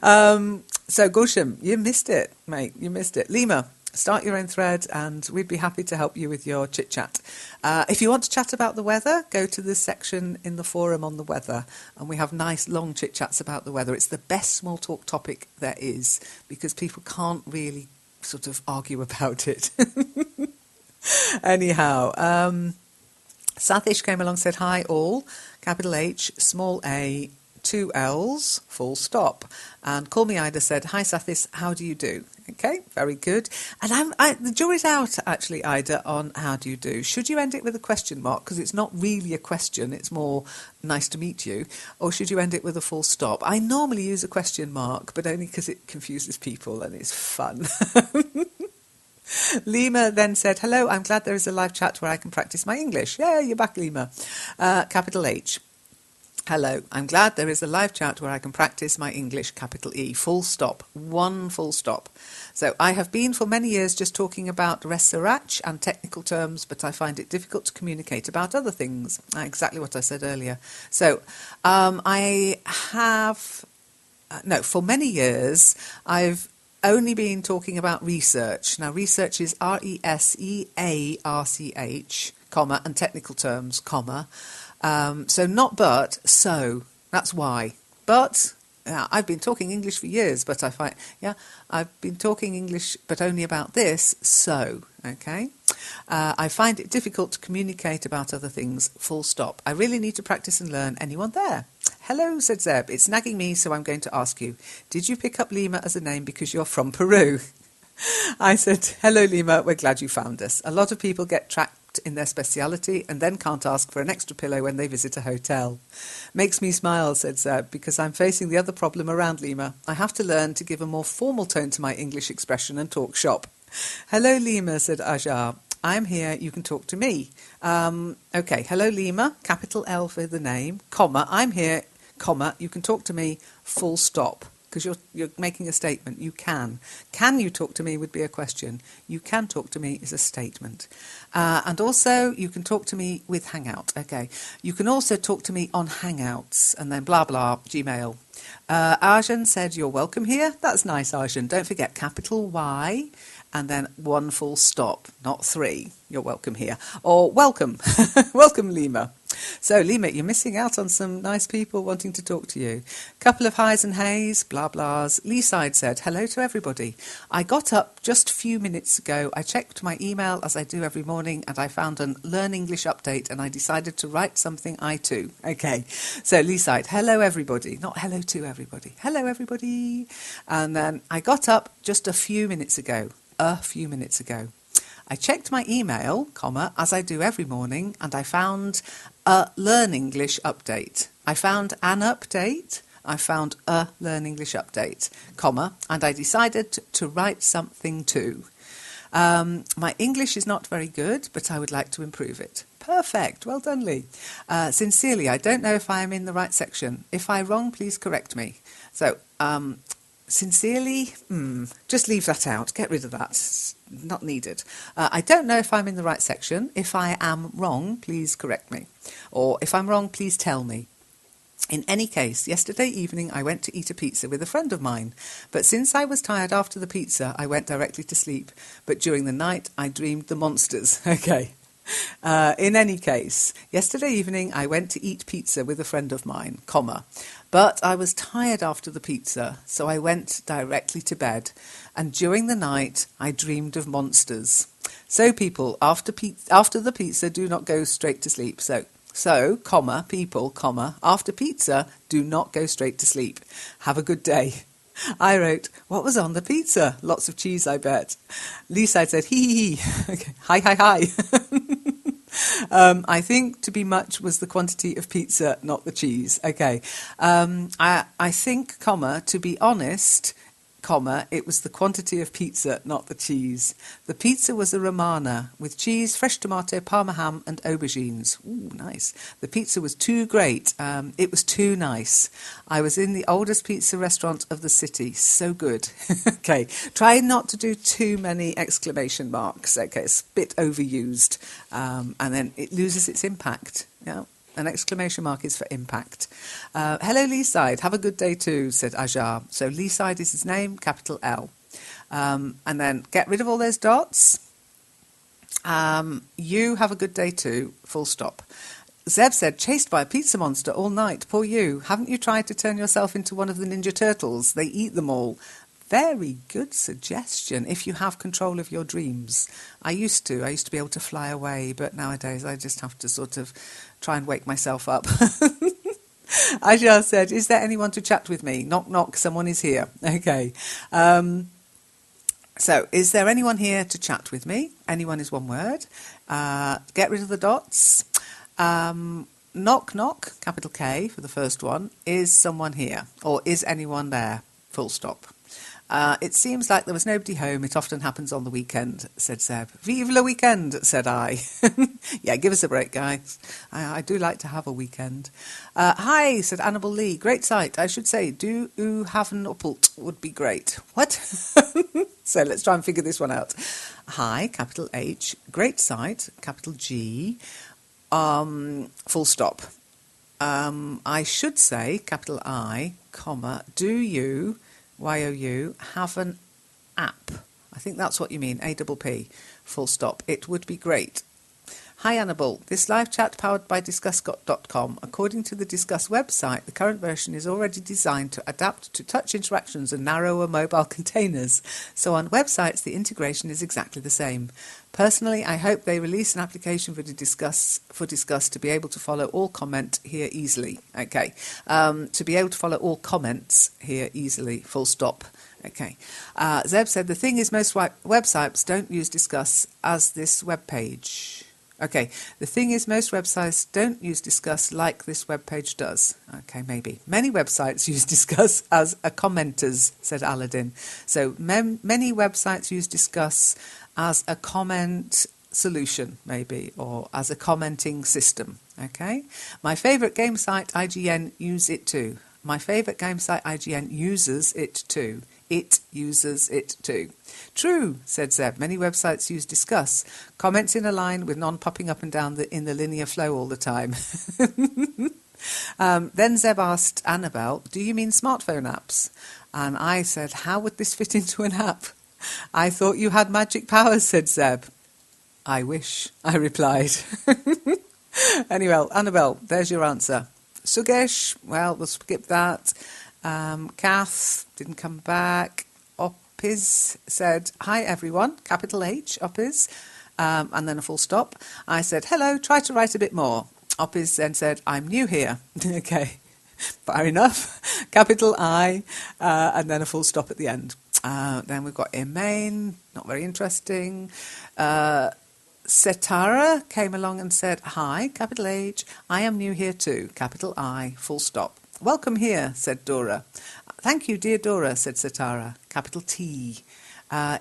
So, Gosham, you missed it, mate. You missed it. Lima, start your own thread and we'd be happy to help you with your chit-chat. If you want to chat about the weather, go to the section in the forum on the weather. And we have nice long chit-chats about the weather. It's the best small talk topic there is because people can't really sort of argue about it. Anyhow, Sathish came along and said, hi all, capital H, small a, 2 L's, full stop. And Call Me Ida said, hi Sathish, how do you do? Okay, very good. And the jury's out, actually, Ida, on how do you do. Should you end it with a question mark, because it's not really a question, it's more nice to meet you, or should you end it with a full stop? I normally use a question mark, but only because it confuses people and it's fun. Lima then said, hello, I'm glad there is a live chat where I can practice my English. Yeah, you're back, Lima. Capital H. Hello, I'm glad there is a live chat where I can practice my English, capital E, full stop, 1 full stop. So I have been for many years just talking about restaurant and technical terms, but I find it difficult to communicate about other things. Exactly what I said earlier. So for many years, I've only been talking about research. Now, research is research, comma, and technical terms, comma. So not but, so. That's why. But I've been talking English for years, but I've been talking English, but only about this, so, okay? I find it difficult to communicate about other things, full stop. I really need to practice and learn. Anyone there? Hello, said Zeb. It's nagging me, so I'm going to ask you. Did you pick up Lima as a name because you're from Peru? I said, hello, Lima, we're glad you found us. A lot of people get trapped in their speciality and then can't ask for an extra pillow when they visit a hotel. Makes me smile, said Zeb, because I'm facing the other problem around Lima. I have to learn to give a more formal tone to my English expression and talk shop. Hello, Lima, said Ajar. I'm here, you can talk to me. Okay, hello, Lima, capital L for the name, comma, I'm here, comma, you can talk to me, full stop. Because you're making a statement. You can. Can you talk to me would be a question. You can talk to me is a statement. And also, you can talk to me with Hangout. Okay. You can also talk to me on Hangouts. And then blah, blah, Gmail. Arjun said, you're welcome here. That's nice, Arjun. Don't forget capital Y and then one full stop, not three. You're welcome here. Or welcome. Welcome, Lima. So, Lima, you're missing out on some nice people wanting to talk to you. Couple of highs and hays, blah, blahs. Leeside said, hello to everybody. I got up just a few minutes ago. I checked my email as I do every morning and I found an Learn English update and I decided to write something I too. Okay, so Leeside, hello everybody. Not hello to everybody. Hello everybody. And then I got up just a few minutes ago. I checked my email, comma, as I do every morning, and I found a Learn English update. I found an update. I found a Learn English update, comma, and I decided to write something too. My English is not very good, but I would like to improve it. Perfect. Well done, Lee. Sincerely, I don't know if I am in the right section. If I'm wrong, please correct me. So, sincerely, just leave that out. Get rid of that. It's not needed. I don't know if I'm in the right section. If I am wrong, please correct me. Or if I'm wrong, please tell me. In any case, yesterday evening I went to eat a pizza with a friend of mine, but since I was tired after the pizza, I went directly to sleep. But during the night, I dreamed the monsters. Okay. In any case, yesterday evening I went to eat pizza with a friend of mine, comma, but I was tired after the pizza, so I went directly to bed, and during the night I dreamed of monsters. So people, after the pizza, do not go straight to sleep. So, comma, people, comma, after pizza, do not go straight to sleep. Have a good day. I wrote, what was on the pizza? Lots of cheese, I bet. Lisa said, hee hee hee. Okay. Hi. I think to be much was the quantity of pizza, not the cheese. Okay. I think, comma, to be honest, comma, it was the quantity of pizza, not the cheese. The pizza was a Romana with cheese, fresh tomato, parma ham and aubergines. Ooh, nice. The pizza was too great. It was too nice. I was in the oldest pizza restaurant of the city. So good. Okay. Try not to do too many exclamation marks. Okay, it's a bit overused. And then it loses its impact. Yeah. An exclamation mark is for impact. Hello, Leeside. Have a good day too, said Ajar. So Leeside is his name, capital L. And then get rid of all those dots. You have a good day too, full stop. Zeb said, chased by a pizza monster all night. Poor you. Haven't you tried to turn yourself into one of the Ninja Turtles? They eat them all. Very good suggestion if you have control of your dreams. I used to be able to fly away, but nowadays I just have to sort of try and wake myself up. Ajar said, is there anyone to chat with me? Knock, knock, someone is here. Okay. So, is there anyone here to chat with me? Anyone is one word. Get rid of the dots. Knock, knock, capital K for the first one. Is someone here? Or is anyone there? Full stop. It seems like there was nobody home. It often happens on the weekend, said Seb. Vive le weekend, said I. Yeah, give us a break, guys. I do like to have a weekend. Hi, said Annabel Lee. Great site. I should say, do you have an uppelt would be great. What? So let's try and figure this one out. Hi, capital H. Great site, capital G. Full stop. I should say, capital I, comma, do you... YOU, have an app. I think that's what you mean, APP, full stop. It would be great. Hi Annabelle, this live chat powered by discuss.com. According to the Discuss website, the current version is already designed to adapt to touch interactions and narrower mobile containers. So on websites, the integration is exactly the same. Personally, I hope they release an application for Discuss to be able to follow all comment here easily. Okay, to be able to follow all comments here easily, full stop. Okay. Zeb said, the thing is most websites don't use Discuss as this web page. Okay, the thing is most websites don't use Discuss like this web page does. Okay, maybe. Many websites use Discuss as a commenters, said Aladdin. So many websites use Discuss as a comment solution, maybe, or as a commenting system. Okay, my favourite game site, IGN, use it too. My favourite game site, IGN, uses it too. It uses it too. True, said Zeb. Many websites use Discuss. Comments in a line with none popping up and down in the linear flow all the time. Then Zeb asked Annabelle, do you mean smartphone apps? And I said, how would this fit into an app? I thought you had magic powers, said Zeb. I wish, I replied. Anyway, Annabelle, there's your answer. Sugesh, well, we'll skip that. Kath didn't come back. Oppiz said, hi everyone, capital H, Oppiz, and then a full stop. I said, hello, try to write a bit more. Oppiz then said, I'm new here. Okay, fair enough. Capital I, and then a full stop at the end. Then we've got Emain, not very interesting. Setara came along and said, hi, capital H, I am new here too, capital I, full stop. Welcome here, said Dora. Thank you, dear Dora, said Setara, capital T.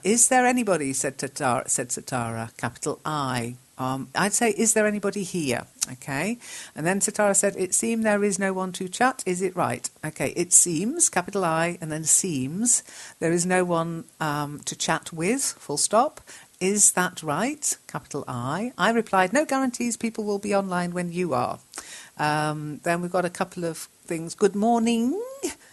Is there anybody, said Setara, capital I. I'd say, is there anybody here? Okay. And then Setara said, it seems there is no one to chat. Is it right? Okay. It seems, capital I, and then seems, there is no one to chat with, full stop. Is that right? Capital I. I replied, no guarantees people will be online when you are. Then we've got a couple of things. Good morning,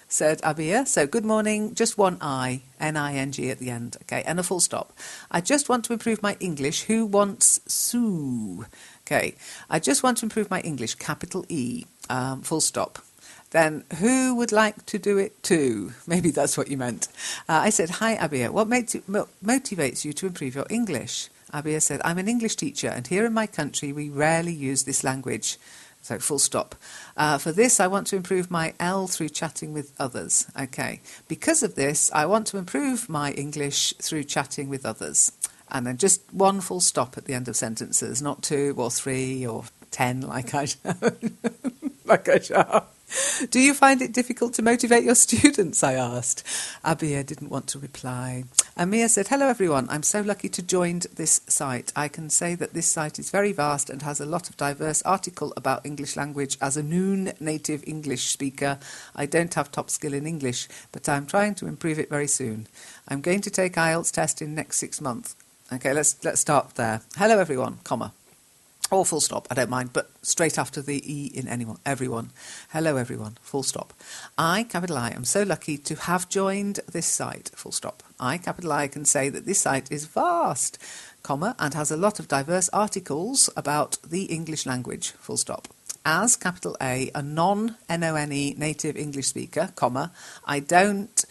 said Abia. So good morning, just one I, N-I-N-G at the end. Okay, and a full stop. I just want to improve my English. Who wants Sue? Okay, I just want to improve my English, capital E, full stop. Then, who would like to do it too? Maybe that's what you meant. I said, hi, Abia, what motivates you to improve your English? Abia said, I'm an English teacher, and here in my country, we rarely use this language. So, full stop. For this, I want to improve my L through chatting with others. Okay. Because of this, I want to improve my English through chatting with others. And then just one full stop at the end of sentences, not 2 or 3 or 10 like I shall. Do you find it difficult to motivate your students? I asked. Abia didn't want to reply. Amir said, hello everyone, I'm so lucky to join this site. I can say that this site is very vast and has a lot of diverse article about English language. As a non-native English speaker, I don't have top skill in English, but I'm trying to improve it very soon. I'm going to take IELTS test in next 6 months. Okay, let's start there. Hello everyone, comma. Or full stop, I don't mind, but straight after the E in everyone. Hello everyone, full stop. I, capital I, am so lucky to have joined this site, full stop. I, capital I, can say that this site is vast, comma, and has a lot of diverse articles about the English language, full stop. As, capital A, a non-N-O-N-E native English speaker, comma, I don't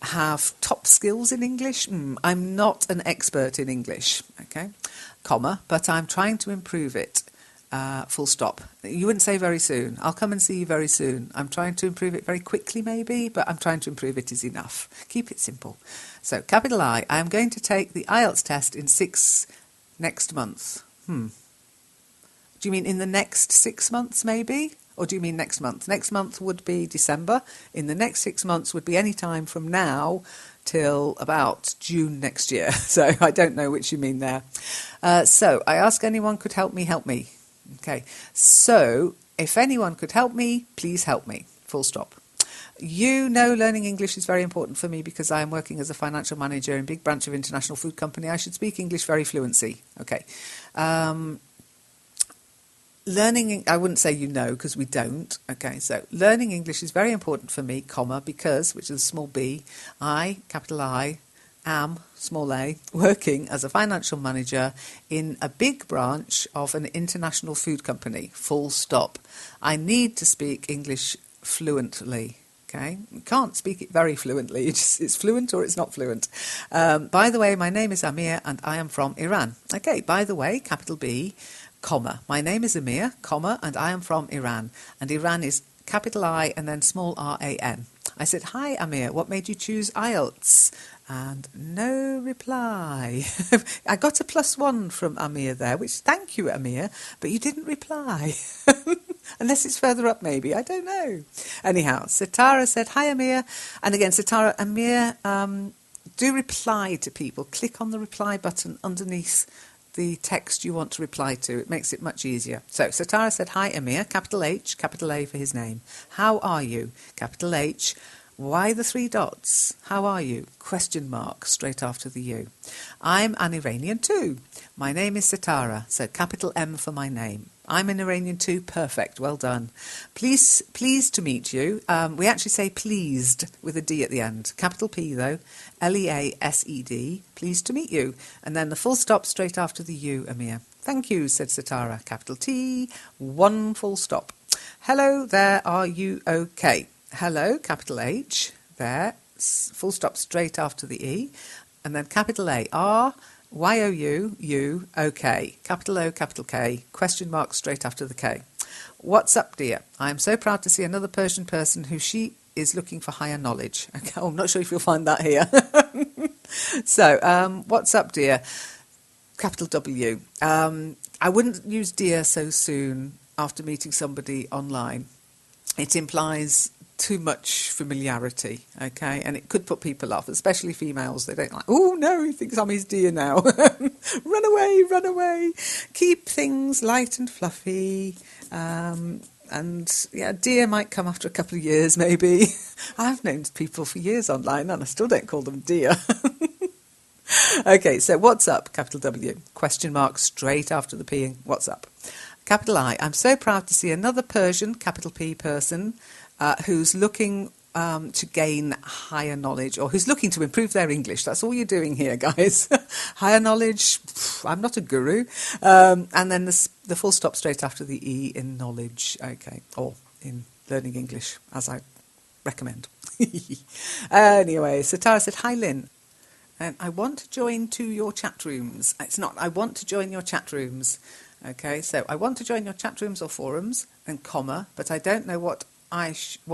have top skills in English. I'm not an expert in English, okay, comma, but I'm trying to improve it, full stop. You wouldn't say very soon. I'll come and see you very soon. I'm trying to improve it very quickly maybe, but I'm trying to improve it is enough. Keep it simple. So, capital I am going to take the IELTS test in next month. Do you mean in the next 6 months maybe? Or do you mean next month? Next month would be December. In the next 6 months would be any time from now till about June next year. So I don't know which you mean there. So I ask anyone could help me, help me. Okay. So if anyone could help me, please help me. Full stop. You know learning English is very important for me because I am working as a financial manager in a big branch of international food company. I should speak English very fluency. Okay. Learning, I wouldn't say you know because we don't. Okay, so learning English is very important for me, comma, because, which is a small b, I, capital I, am, small a, working as a financial manager in a big branch of an international food company, full stop. I need to speak English fluently. Okay, you can't speak it very fluently. It's fluent or it's not fluent. By the way, my name is Amir and I am from Iran. Okay, by the way, capital B, comma. My name is Amir, comma, and I am from Iran. And Iran is capital I and then small R-A-N. I said, hi Amir, what made you choose IELTS? And no reply. I got a +1 from Amir there, which thank you, Amir, but you didn't reply. Unless it's further up, maybe. I don't know. Anyhow, Sitara said, hi, Amir. And again, Sitara, Amir, do reply to people. Click on the reply button underneath the text you want to reply to. It makes it much easier. So Sitara said, hi, Amir, capital H, capital A for his name. How are you? Capital H. Why the 3 dots? How are you? Question mark straight after the U. I'm an Iranian too. My name is Sitara, so capital M for my name. I'm an Iranian too. Perfect. Well done. Pleased to meet you. We actually say pleased with a D at the end. Capital P though. L-E-A-S-E-D. Pleased to meet you. And then the full stop straight after the U, Amir. Thank you, said Sitara. Capital T. 1 full stop. Hello there. Are you okay? Hello, capital H, there, full stop straight after the E, and then capital A, R, Y-O-U, U, OK, capital O, capital K, question mark straight after the K. What's up, dear? I am so proud to see another Persian person who she is looking for higher knowledge. Okay, I'm not sure if you'll find that here. So, what's up, dear? Capital W. I wouldn't use dear so soon after meeting somebody online. It implies too much familiarity, okay, and it could put people off, especially females. They don't like, oh no, he thinks I'm his dear now. Run away, run away. Keep things light and fluffy, and yeah, dear might come after a couple of years maybe. I've known people for years online and I still don't call them dear. Okay, so what's up, capital W, question mark straight after the P, and what's up? Capital I, I'm so proud to see another Persian, capital P person, who's looking to gain higher knowledge, or who's looking to improve their English. That's all you're doing here, guys. Higher knowledge, I'm not a guru. And then the full stop straight after the E in knowledge, okay, or in learning English, as I recommend. Anyway, Sitara said, hi, Lynn. And I want to join to your chat rooms. It's not, I want to join your chat rooms. Okay, so I want to join your chat rooms or forums, and comma, but I don't know what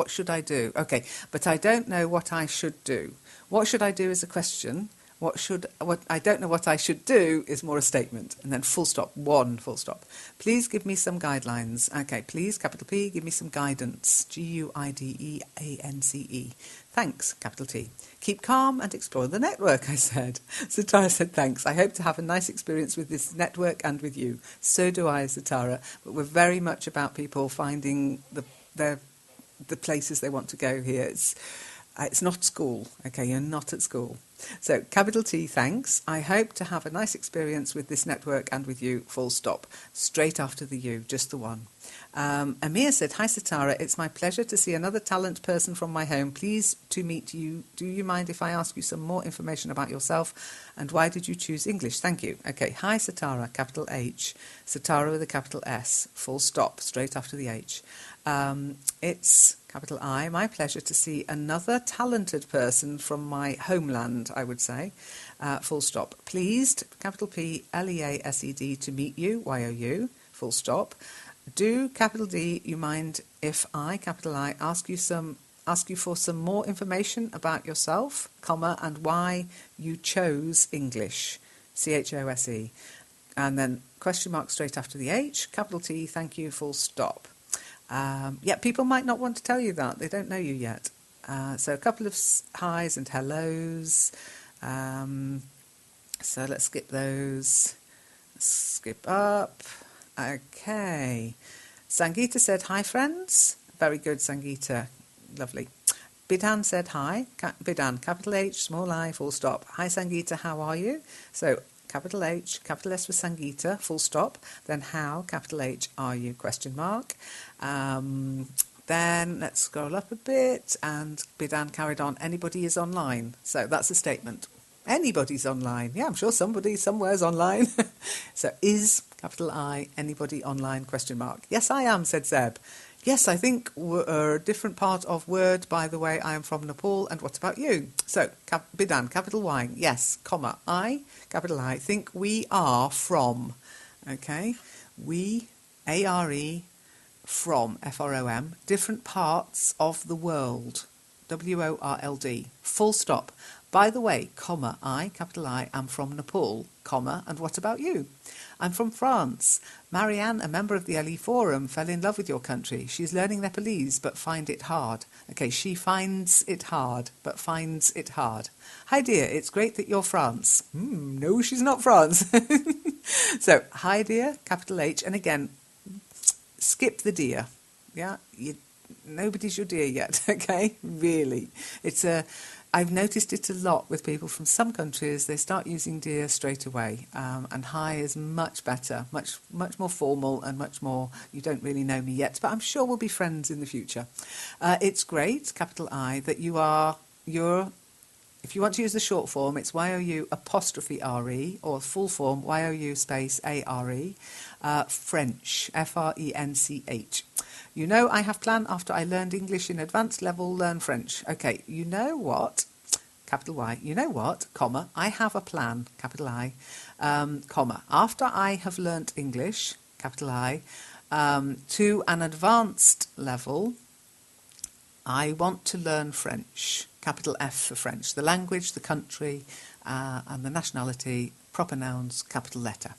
should I do? Okay, but I don't know what I should do. What should I do is a question. What I don't know what I should do is more a statement. And then full stop, 1 full stop. Please give me some guidelines. Okay, please, capital P, give me some guidance. G-U-I-D-E-A-N-C-E. Thanks, capital T. Keep calm and explore the network, I said. Sitara said, thanks. I hope to have a nice experience with this network and with you. So do I, Sitara. But we're very much about people finding the places they want to go here. It's not school, okay? You're not at school. So, capital T, thanks. I hope to have a nice experience with this network and with you, full stop. Straight after the U, just the 1. Amir said, hi Sitara, it's my pleasure to see another talent person from my home. Pleased to meet you. Do you mind if I ask you some more information about yourself and why did you choose English? Thank you. Okay, hi Sitara, capital H. Sitara with a capital S, full stop, straight after the H. It's, capital I, my pleasure to see another talented person from my homeland, I would say, full stop. Pleased, capital P, L-E-A-S-E-D, to meet you, Y-O-U, full stop. Do, capital D, you mind if I, capital I, ask you for some more information about yourself, comma, and why you chose English, C-H-O-S-E. And then question mark straight after the H, capital T, thank you, full stop. Yeah, people might not want to tell you that. They don't know you yet. So a couple of highs and hellos. So let's skip those. Skip up. Okay. Sangeeta said, hi, friends. Very good, Sangeeta. Lovely. Bidan said, hi. Bidan, capital H, small I, full stop. Hi, Sangeeta, how are you? So capital H, capital S for Sangeeta, full stop. Then how, capital H, are you, question mark. Then let's scroll up a bit, and Bidan carried on, anybody is online. So that's a statement. Anybody's online. Yeah, I'm sure somebody somewhere's online. So is, capital I, anybody online, question mark. Yes, I am, said Zeb. Yes, I think we're a different part of word, by the way. I am from Nepal, and what about you? So, Bidan, capital Y, yes, comma, I, capital I, think we are from, okay, we, A-R-E, from, F-R-O-M, different parts of the world, W-O-R-L-D, full stop. By the way, comma, I, capital I, am from Nepal, comma, and what about you? I'm from France. Marianne, a member of the LE Forum, fell in love with your country. She's learning Nepalese, but find it hard. Okay, she finds it hard, but finds it hard. Hi dear, it's great that you're France. No, she's not France. So, hi dear, capital H, and again, skip the dear. Yeah, nobody's your dear yet, okay? Really. I've noticed it a lot with people from some countries. They start using dear straight away, and hi is much better, much more formal and much more, you don't really know me yet, but I'm sure we'll be friends in the future. It's great, capital I, that you're, if you want to use the short form, it's YOU apostrophe RE, or full form, YOU space ARE, French, FRENCH. You know, I have planned after I learned English in advanced level, learn French. Okay, you know what, capital Y, you know what, comma, I have a plan, capital I, comma, after I have learnt English, capital I, to an advanced level, I want to learn French, capital F for French, the language, the country, and the nationality, proper nouns, capital letter.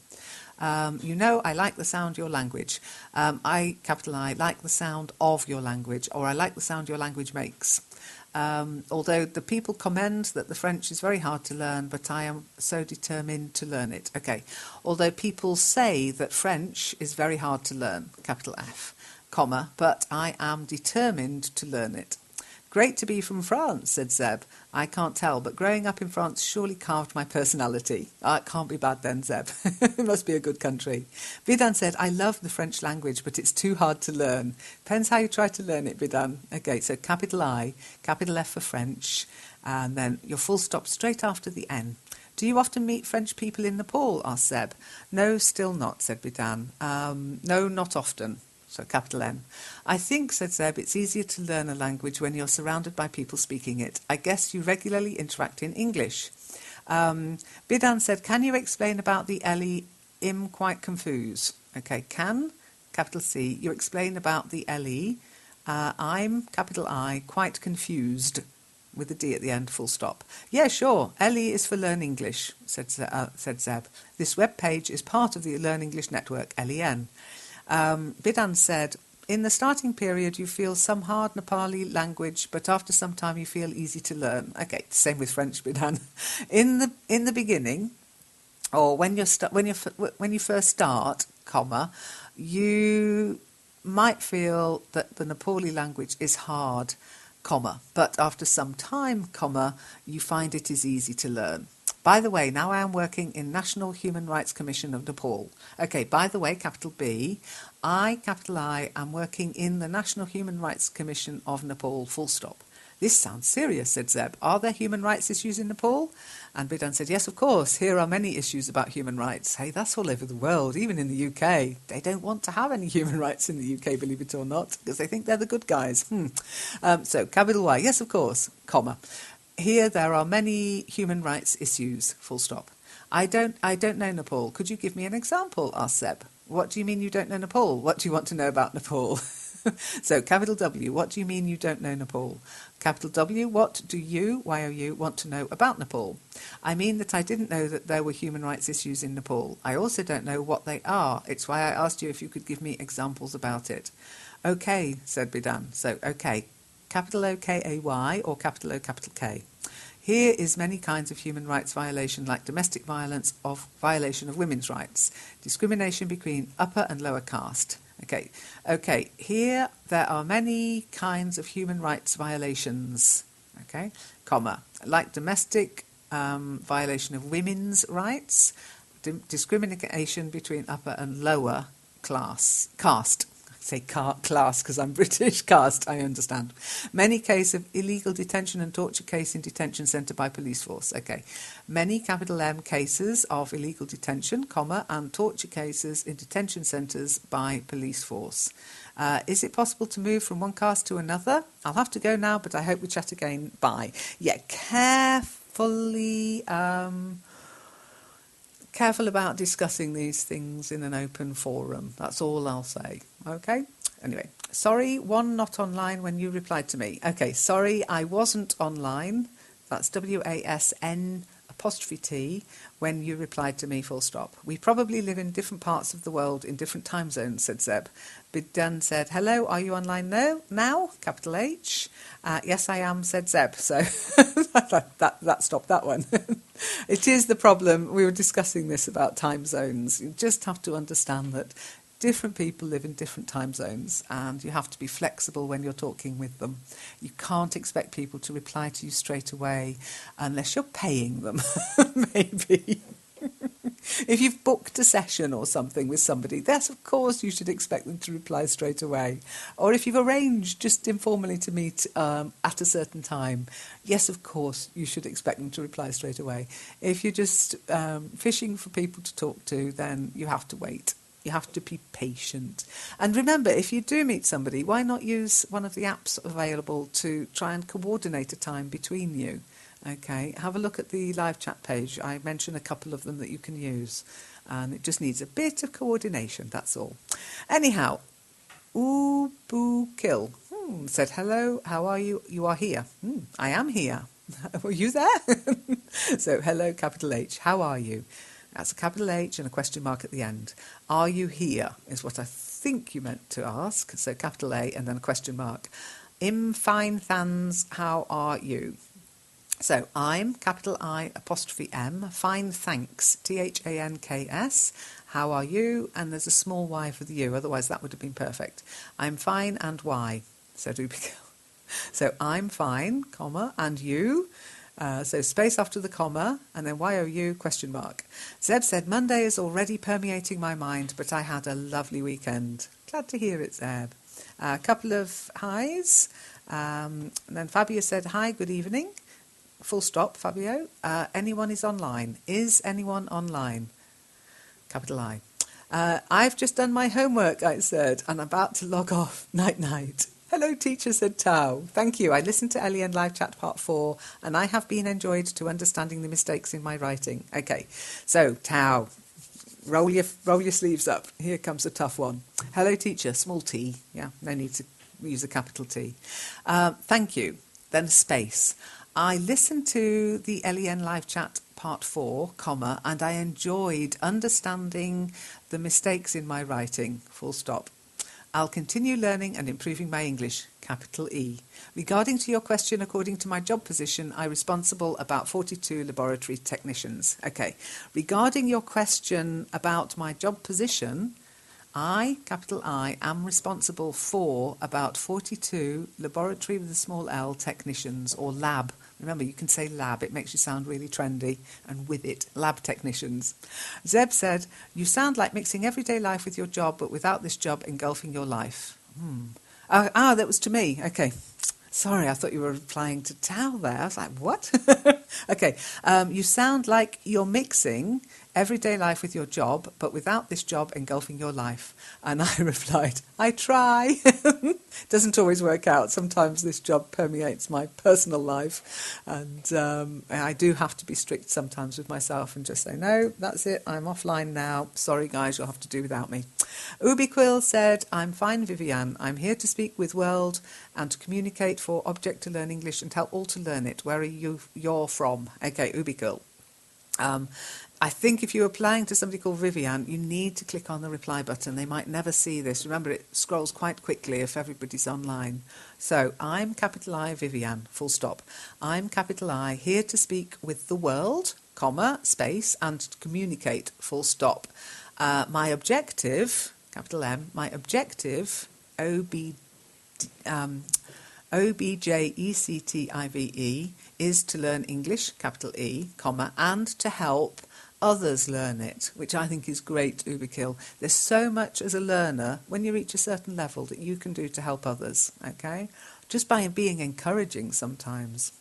You know, I like the sound of your language. Capital I, like the sound of your language, or I like the sound your language makes. Although the people commend that the French is very hard to learn, but I am so determined to learn it. Okay, although people say that French is very hard to learn, capital F, comma, but I am determined to learn it. Great to be from France, said Zeb. I can't tell, but growing up in France surely carved my personality. It can't be bad then, Zeb. It must be a good country. Bidan said, I love the French language, but it's too hard to learn. Depends how you try to learn it, Bidan. Okay, so capital I, capital F for French, and then your full stop straight after the N. Do you often meet French people in Nepal, asked Zeb. No, still not, said Bidan. No, not often. So capital N. I think, said Zeb, it's easier to learn a language when you're surrounded by people speaking it. I guess you regularly interact in English. Bidan said, can you explain about the LE? I'm quite confused. Okay, can, capital C, you explain about the LE. I'm, capital I, quite confused, with a D at the end, full stop. Yeah, sure, LE is for Learn English, said Zeb. This web page is part of the Learn English network, LEN. Bidan said, in the starting period you feel some hard Nepali language, but after some time you feel easy to learn. Okay, same with French, Bidan. In the beginning, or when you first start, comma, you might feel that the Nepali language is hard, comma, but after some time, comma, you find it is easy to learn. By the way, now I am working in National Human Rights Commission of Nepal. Okay, by the way, capital B, capital I, am working in the National Human Rights Commission of Nepal, full stop. This sounds serious, said Zeb. Are there human rights issues in Nepal? And Bidan said, yes, of course. Here are many issues about human rights. Hey, that's all over the world, even in the UK. They don't want to have any human rights in the UK, believe it or not, because they think they're the good guys. So, capital Y, yes, of course, comma. Here there are many human rights issues, full stop. I don't know Nepal. Could you give me an example, asked Zeb. What do you mean you don't know Nepal? What do you want to know about Nepal? So, capital W, what do you mean you don't know Nepal? Capital W, what do you, YOU, want to know about Nepal? I mean that I didn't know that there were human rights issues in Nepal. I also don't know what they are. It's why I asked you if you could give me examples about it. Okay, said Bidan. So, okay, capital O-K-A-Y or capital O, capital K. Here is many kinds of human rights violation, like domestic violence, violation of women's rights, discrimination between upper and lower caste. Okay, here there are many kinds of human rights violations, okay, comma, like domestic violation of women's rights, discrimination between upper and lower caste. say class because I'm British, cast, I understand. Many case of illegal detention and torture case in detention centre by police force. Okay. Many capital M cases of illegal detention, comma, and torture cases in detention centres by police force. Is it possible to move from one cast to another? I'll have to go now, but I hope we chat again. Bye. Yeah, careful about discussing these things in an open forum. That's all I'll say. Okay? Anyway, sorry, one not online when you replied to me. Okay, sorry, I wasn't online. That's WASN''T when you replied to me, full stop. We probably live in different parts of the world in different time zones, said Zeb. Bidan said, hello, are you online now? Capital H. Yes, I am, said Zeb. So that stopped that one. It is the problem. We were discussing this about time zones. You just have to understand that different people live in different time zones and you have to be flexible when you're talking with them. You can't expect people to reply to you straight away unless you're paying them, maybe. If you've booked a session or something with somebody, yes, of course you should expect them to reply straight away. Or if you've arranged just informally to meet at a certain time, yes, of course you should expect them to reply straight away. If you're just fishing for people to talk to, then you have to wait. You have to be patient. And remember, if you do meet somebody, why not use one of the apps available to try and coordinate a time between you? Okay, have a look at the live chat page. I mentioned a couple of them that you can use. And it just needs a bit of coordination, that's all. Anyhow, Kill said, hello, how are you? You are here. I am here. Were you there? So, hello, capital H, how are you? That's a capital H and a question mark at the end. Are you here is what I think you meant to ask. So capital A and then a question mark. Fine thans, how are you? So I'm capital I apostrophe M, fine thanks, THANKS. How are you? And there's a small y for the U, otherwise that would have been perfect. I'm fine and Y, said Ubiquil. So I'm fine, comma, and you. So space after the comma, and then YOU, question mark. Zeb said, Monday is already permeating my mind, but I had a lovely weekend. Glad to hear it, Zeb. A couple of highs. And then Fabio said, hi, good evening. Full stop, Fabio. Anyone is online. Is anyone online? Capital I. I've just done my homework, I said, and I'm about to log off. Night, night. Hello, teacher, said Tao. Thank you. I listened to LEN Live Chat Part 4, and I have been enjoyed to understanding the mistakes in my writing. Okay, so Tao, roll your sleeves up. Here comes a tough one. Hello, teacher, small t. Yeah, no need to use a capital T. Thank you. Then space. I listened to the LEN Live Chat Part 4, comma, and I enjoyed understanding the mistakes in my writing, full stop. I'll continue learning and improving my English, capital E. Regarding to your question, according to my job position, I'm responsible about 42 laboratory technicians. Okay, regarding your question about my job position, I, capital I, am responsible for about 42 laboratory with a small L technicians, or lab. Remember, you can say lab, it makes you sound really trendy, and with it, lab technicians. Zeb said, you sound like mixing everyday life with your job, but without this job engulfing your life. That was to me. Okay. Sorry, I thought you were replying to Tao there. I was like, what? Okay. You sound like you're mixing everyday life with your job, but without this job engulfing your life. And I replied, I try. Doesn't always work out. Sometimes this job permeates my personal life. And I do have to be strict sometimes with myself and just say, no, that's it. I'm offline now. Sorry, guys, you'll have to do without me. Ubiquil said, I'm fine, Vivian. I'm here to speak with World and to communicate for Object to Learn English and help all to learn it. Where are you're from? Okay, Ubiquil. I think if you're applying to somebody called Vivian, you need to click on the reply button. They might never see this. Remember, it scrolls quite quickly if everybody's online. So, I'm capital I, Vivian, full stop. I'm capital I, here to speak with the world, comma, space, and to communicate, full stop. My objective, capital M, my objective, OBJECTIVE, is to learn English, capital E, comma, and to help others learn it, which I think is great, Uberkill. There's so much as a learner when you reach a certain level that you can do to help others, okay? Just by being encouraging sometimes.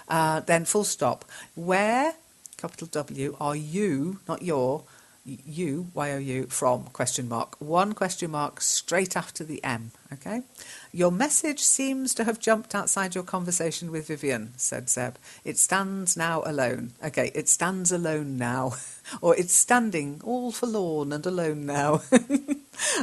Then full stop. Where, capital W, are you, not your, you, Y-O-U, from, question mark. One question mark straight after the M, okay? Your message seems to have jumped outside your conversation with Vivian, said Zeb. It stands now alone. Okay, it stands alone now. Or it's standing all forlorn and alone now.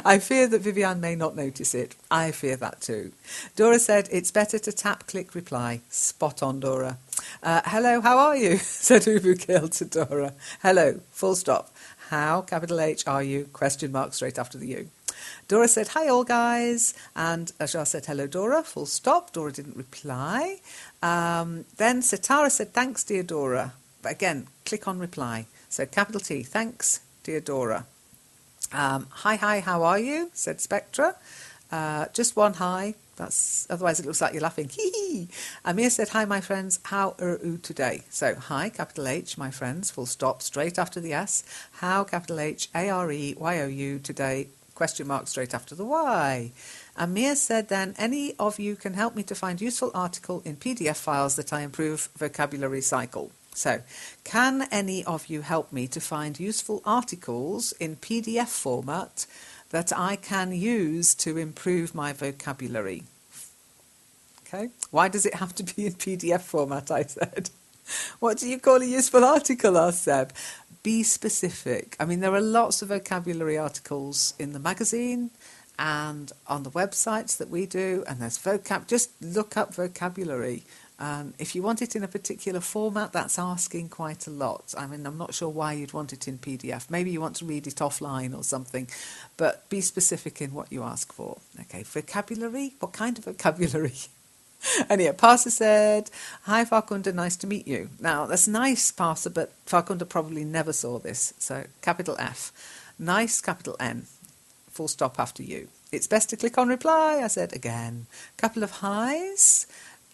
I fear that Vivian may not notice it. I fear that too. Dora said, it's better to tap, click, reply. Spot on, Dora. Hello, how are you? said Ubukill to Dora. Hello, full stop. How, capital H, are you? Question mark straight after the U. Dora said, hi all guys. And Ashar said, hello Dora, full stop. Dora didn't reply. Then Sitara said, thanks dear Dora. But again, click on reply. So capital T, thanks dear Dora. Hi, how are you? Said Spectra. Just one hi. Otherwise it looks like you're laughing. Hee hee. Amir said, hi my friends, how are you today? So hi, capital H, my friends, full stop, straight after the S. How, capital H, A-R-E-Y-O-U today, question mark straight after the Y. Amir said then, any of you can help me to find useful article in PDF files that I improve vocabulary cycle. So, can any of you help me to find useful articles in PDF format that I can use to improve my vocabulary? Okay, why does it have to be in PDF format, I said. What do you call a useful article, asked Seb. Be specific. I mean, there are lots of vocabulary articles in the magazine and on the websites that we do, and there's vocab. Just look up vocabulary. If you want it in a particular format, that's asking quite a lot. I mean, I'm not sure why you'd want it in PDF. Maybe you want to read it offline or something, but be specific in what you ask for. Okay, vocabulary? What kind of vocabulary? Anyway, Parsa said, hi Farkunda, nice to meet you. Now, that's nice, Parsa, but Farkunda probably never saw this. So, capital F. Nice, capital N. Full stop after you. It's best to click on reply, I said again. Couple of highs.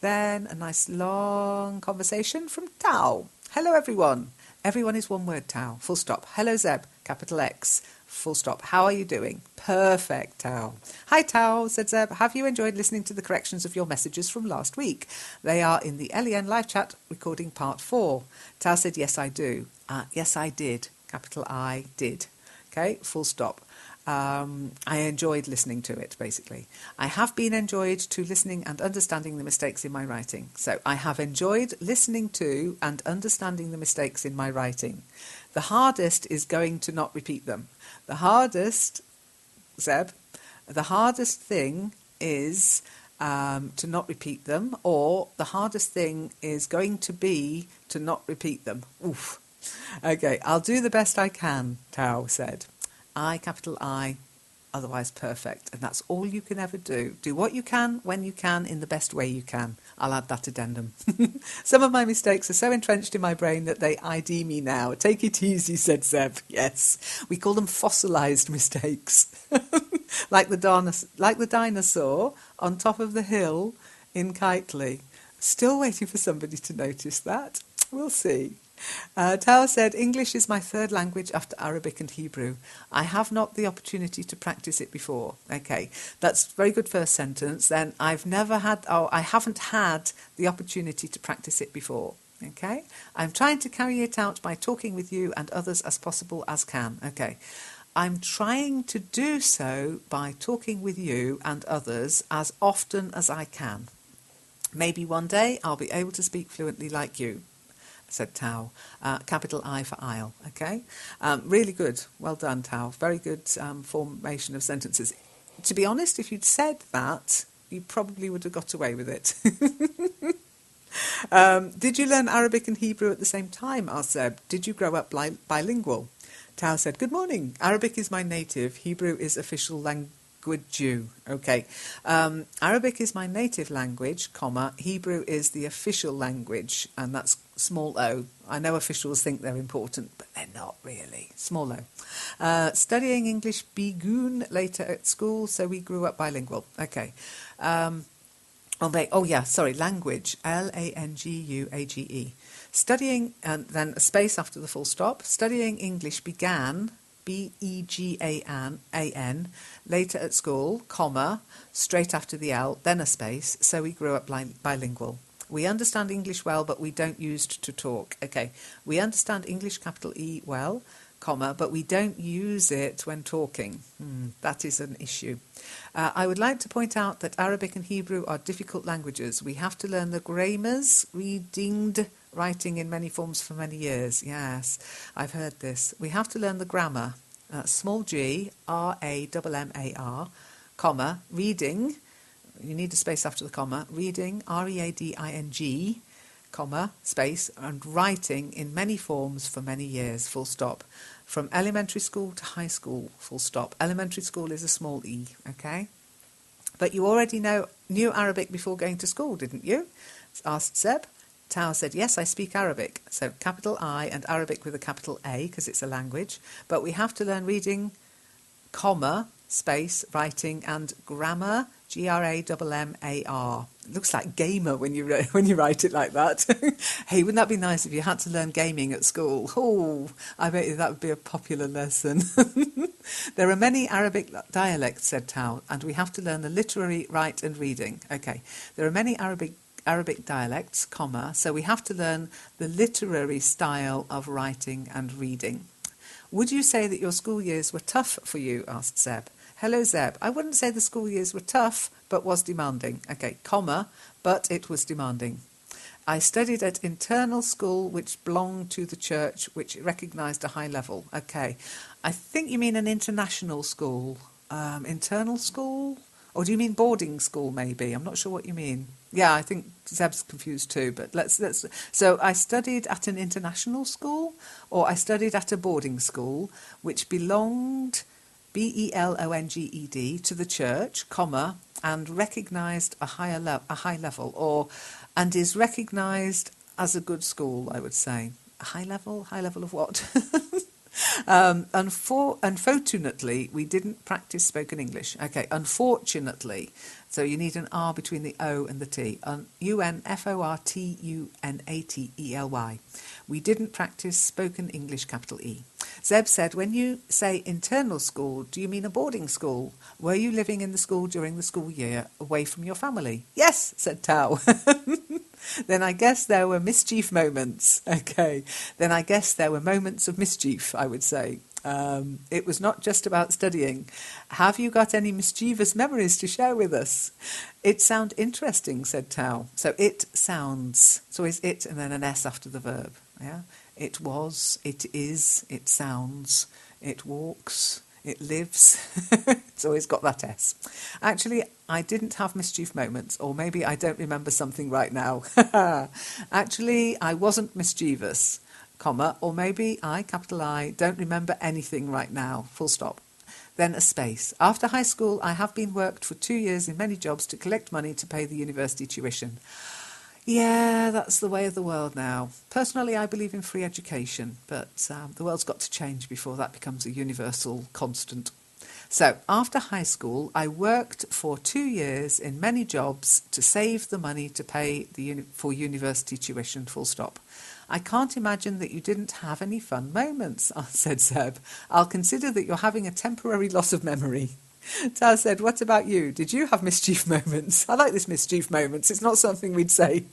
Then a nice long conversation from Tao. Hello everyone. Everyone is one word, Tao. Full stop. Hello Zeb. Capital X. Full stop. How are you doing? Perfect, Tao. Hi Tao, said Zeb. Have you enjoyed listening to the corrections of your messages from last week? They are in the LEN live chat recording part 4. Tao said, yes I do. Yes I did. Capital I did. Okay, full stop. I enjoyed listening to it, basically. I have been enjoyed to listening and understanding the mistakes in my writing. So I have enjoyed listening to and understanding the mistakes in my writing. The hardest is going to not repeat them. The hardest, Zeb, the hardest thing is to not repeat them, or the hardest thing is going to be to not repeat them. Oof. Okay, I'll do the best I can, Tao said. I, capital I, otherwise perfect. And that's all you can ever do. Do what you can, when you can, in the best way you can. I'll add that addendum. Some of my mistakes are so entrenched in my brain that they ID me now. Take it easy, said Zeb. Yes, we call them fossilised mistakes. like the dinosaur on top of the hill in Kitely. Still waiting for somebody to notice that. We'll see. Tao said, English is my third language after Arabic and Hebrew. I have not the opportunity to practice it before. Okay, that's very good first sentence. Then I haven't had the opportunity to practice it before. Okay, I'm trying to carry it out by talking with you and others as possible as can. Okay, I'm trying to do so by talking with you and others as often as I can. Maybe one day I'll be able to speak fluently like you, said Tao. Capital I for Isle. Okay, really good. Well done, Tao. Very good formation of sentences. To be honest, if you'd said that, you probably would have got away with it. Did you learn Arabic and Hebrew at the same time? Asked Zeb. Did you grow up bilingual? Tao said, good morning. Arabic is my native. Hebrew is official language. Okay. Arabic is my native language, comma. Hebrew is the official language, and that's small o. I know officials think they're important, but they're not really. Small o. Studying English bigoon later at school, so we grew up bilingual. Okay. Language. Language. Language. Studying, and then a space after the full stop. Studying English began, B-E-G-A-N, later at school, comma, straight after the L, then a space, so we grew up bilingual. We understand English well, but we don't use to talk. Okay, we understand English, capital E, well, comma, but we don't use it when talking. That is an issue. I would like to point out that Arabic and Hebrew are difficult languages. We have to learn the grammars, reading, writing in many forms for many years. Yes, I've heard this. We have to learn the grammar. Small g, R-A-M-M-A-R, comma, reading. You need a space after the comma. Reading, R-E-A-D-I-N-G, comma, space, and writing in many forms for many years, full stop. From elementary school to high school, full stop. Elementary school is a small e, okay? But you already knew Arabic before going to school, didn't you? Asked Seb. Tao said, yes, I speak Arabic. So capital I and Arabic with a capital A, because it's a language. But we have to learn reading, comma, space, writing, and grammar, G-R-A-M-M-A-R. Looks like gamer when you write it like that. Hey, wouldn't that be nice if you had to learn gaming at school? Oh, I bet you that would be a popular lesson. There are many Arabic dialects, said Tao, and we have to learn the literary, write and reading. Okay, there are many Arabic dialects, comma, so we have to learn the literary style of writing and reading. Would you say that your school years were tough for you? Asked Zeb. Hello, Zeb. I wouldn't say the school years were tough, but was demanding. Okay, comma, but it was demanding. I studied at internal school, which belonged to the church, which recognised a high level. Okay, I think you mean an international school. Internal school? Or do you mean boarding school, maybe? I'm not sure what you mean. Yeah, I think Zeb's confused too, but let's. So I studied at an international school, or I studied at a boarding school, which belonged, B-E-L-O-N-G-E-D, to the church, comma, and recognised a high level, or and is recognised as a good school, I would say. A high level of what? Unfortunately, we didn't practice spoken English. Okay, unfortunately. So you need an R between the O and the T. U-N-F-O-R-T-U-N-A-T-E-L-Y. We didn't practice spoken English, capital E. Zeb said, when you say internal school, do you mean a boarding school? Were you living in the school during the school year, away from your family? Yes, said Tao. Then I guess there were mischief moments. Okay, then I guess there were moments of mischief, I would say. It was not just about studying. Have you got any mischievous memories to share with us? It sounds interesting, said Tao. So it sounds. It's always it and then an S after the verb. Yeah. It was, it is, it sounds, it walks, it lives. It's always got that S. Actually, I didn't have mischief moments, or maybe I don't remember something right now. Actually, I wasn't mischievous, comma, or maybe I, capital I, don't remember anything right now, full stop. Then a space. After high school, I have been worked for 2 years in many jobs to collect money to pay the university tuition. Yeah, that's the way of the world now. Personally, I believe in free education, but the world's got to change before that becomes a universal constant. So, after high school, I worked for 2 years in many jobs to save the money to pay for university tuition, full stop. I can't imagine that you didn't have any fun moments, said Zeb. I'll consider that you're having a temporary loss of memory. Tao said, what about you? Did you have mischief moments? I like this mischief moments. It's not something we'd say.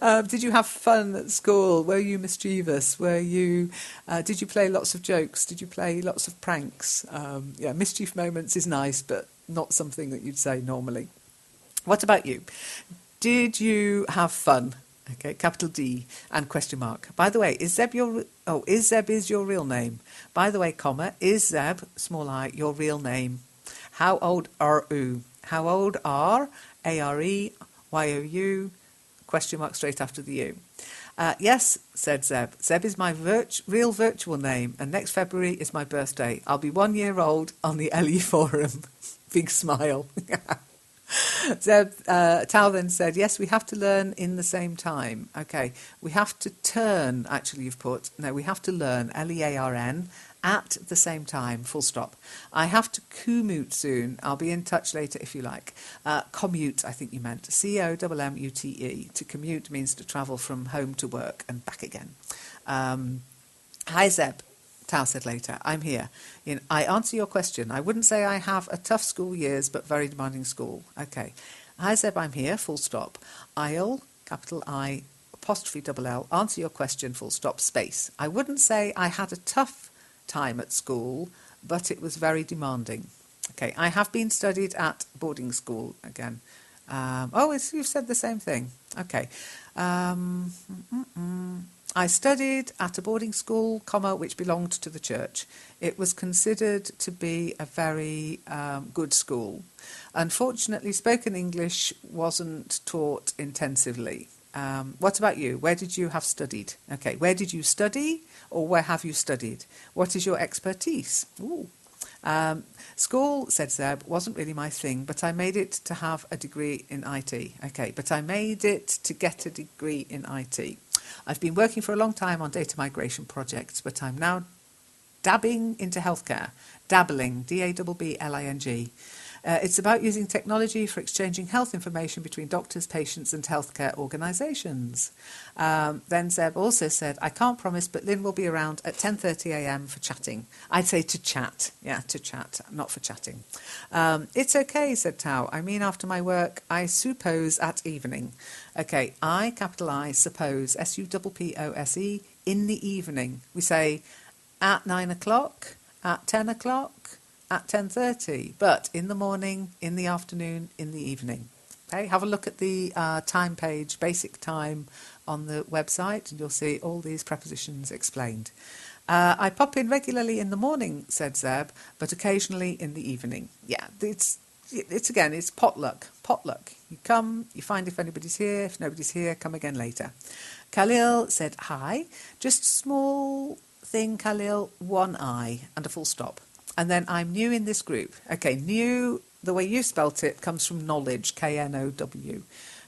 Did you have fun at school? Were you mischievous? Did you play lots of jokes? Did you play lots of pranks? Yeah, mischief moments is nice, but not something that you'd say normally. What about you? Did you have fun? Okay, capital D and question mark. By the way, is Zeb your real name? By the way, comma, is Zeb, small I, your real name? How old are you? How old are A-R-E-Y-O-U? Question mark straight after the U. Yes, said Zeb. Zeb is my real virtual name, and next February is my birthday. I'll be 1 year old on the LE forum. Big smile. Zeb, Tao then said, yes, we have to learn in the same time. Okay, we have to turn, actually you've put, no, we have to learn, L-E-A-R-N, at the same time, full stop. I have to commute soon. I'll be in touch later if you like. Commute, I think you meant. C-O-M-M-U-T-E. To commute means to travel from home to work and back again. Hi, Zeb. Tao said later, I'm here. I answer your question. I wouldn't say I have a tough school years, but very demanding school. Okay. Hi, Zeb, I'm here, full stop. I'll, capital I, apostrophe double L, answer your question, full stop, space. I wouldn't say I had a tough time at school, but it was very demanding. Okay, I have been studied at boarding school again. You've said the same thing. Okay. I studied at a boarding school, which belonged to the church. It was considered to be a very good school. Unfortunately, spoken English wasn't taught intensively. What about you? Where did you have studied? Okay, where did you study or where have you studied? What is your expertise? Ooh. School, said Zeb, wasn't really my thing, but I made it to have a degree in IT. Okay, but I made it to get a degree in IT. I've been working for a long time on data migration projects, but I'm now dabbing into healthcare. Dabbling, D-A-B-B-L-I-N-G. It's about using technology for exchanging health information between doctors, patients and healthcare organisations. Then Zeb also said, I can't promise, but Lynn will be around at 10:30 a.m. for chatting. I'd say to chat. Yeah, to chat, not for chatting. It's okay, said Tao. I mean after my work, I suppose at evening. Okay, capital I, suppose, S-U-P-P-O-S-E, in the evening. We say at 9 o'clock, at 10 o'clock, at 10:30, but in the morning, in the afternoon, in the evening. Okay, have a look at the time page, basic time on the website, and you'll see all these prepositions explained. I pop in regularly in the morning, said Zeb, but occasionally in the evening. Yeah, it's potluck. Potluck. You come, you find if anybody's here. If nobody's here, come again later. Khalil said, hi. Just a small thing, Khalil, one I and a full stop. And then I'm new in this group. Okay, new, the way you spelt it, comes from knowledge, K-N-O-W,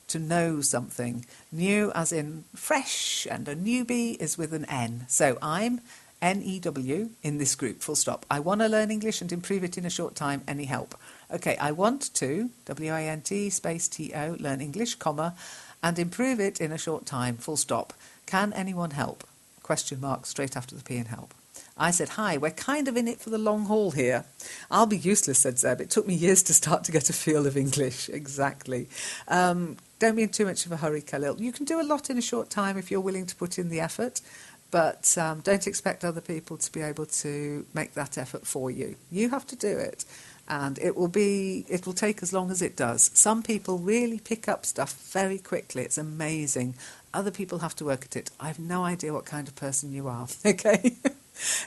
to know something. New as in fresh, and a newbie is with an N. So I'm N-E-W in this group, full stop. I want to learn English and improve it in a short time. Any help? Okay, I want to, W-A-N-T, space T-O, learn English, comma, and improve it in a short time, full stop. Can anyone help? Question mark, straight after the P in help. I said, hi, we're kind of in it for the long haul here. I'll be useless, said Zeb. It took me years to start to get a feel of English. Exactly. Don't be in too much of a hurry, Khalil. You can do a lot in a short time if you're willing to put in the effort, but don't expect other people to be able to make that effort for you. You have to do it, and it will take as long as it does. Some people really pick up stuff very quickly. It's amazing. Other people have to work at it. I have no idea what kind of person you are, okay?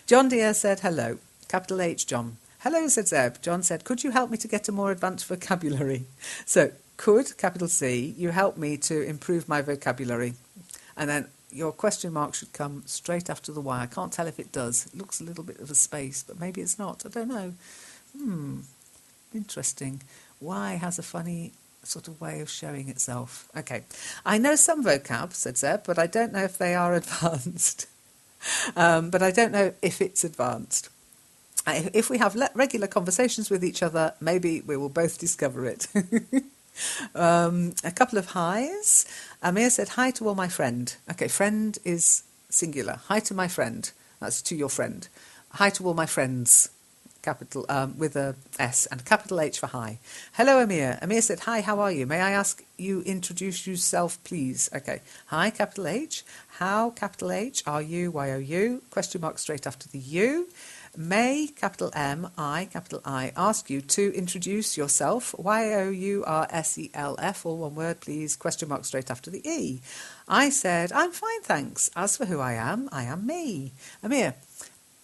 John Deere said hello. Capital H, John. Hello, said Zeb. John said, could you help me to get a more advanced vocabulary? So, could, capital C, you help me to improve my vocabulary? And then your question mark should come straight after the Y. I can't tell if it does. It looks a little bit of a space, but maybe it's not. I don't know. Interesting. Y has a funny sort of way of showing itself. Okay. I know some vocab, said Zeb, but I don't know if they are advanced. But I don't know if it's advanced. If we have regular conversations with each other, maybe we will both discover it. A couple of highs. Amir said, hi to all my friend. Okay, friend is singular. Hi to my friend. That's to your friend. Hi to all my friends. Capital with a S and capital H for hi. Hello, Amir. Amir said, hi, how are you? May I ask you introduce yourself, please? Okay. Hi, capital H. How, capital H, are you, Y-O-U? Question mark straight after the U. May, capital M, I, capital I, ask you to introduce yourself, Y-O-U-R-S-E-L-F, all one word, please, question mark straight after the E. I said, I'm fine, thanks. As for who I am me. Amir,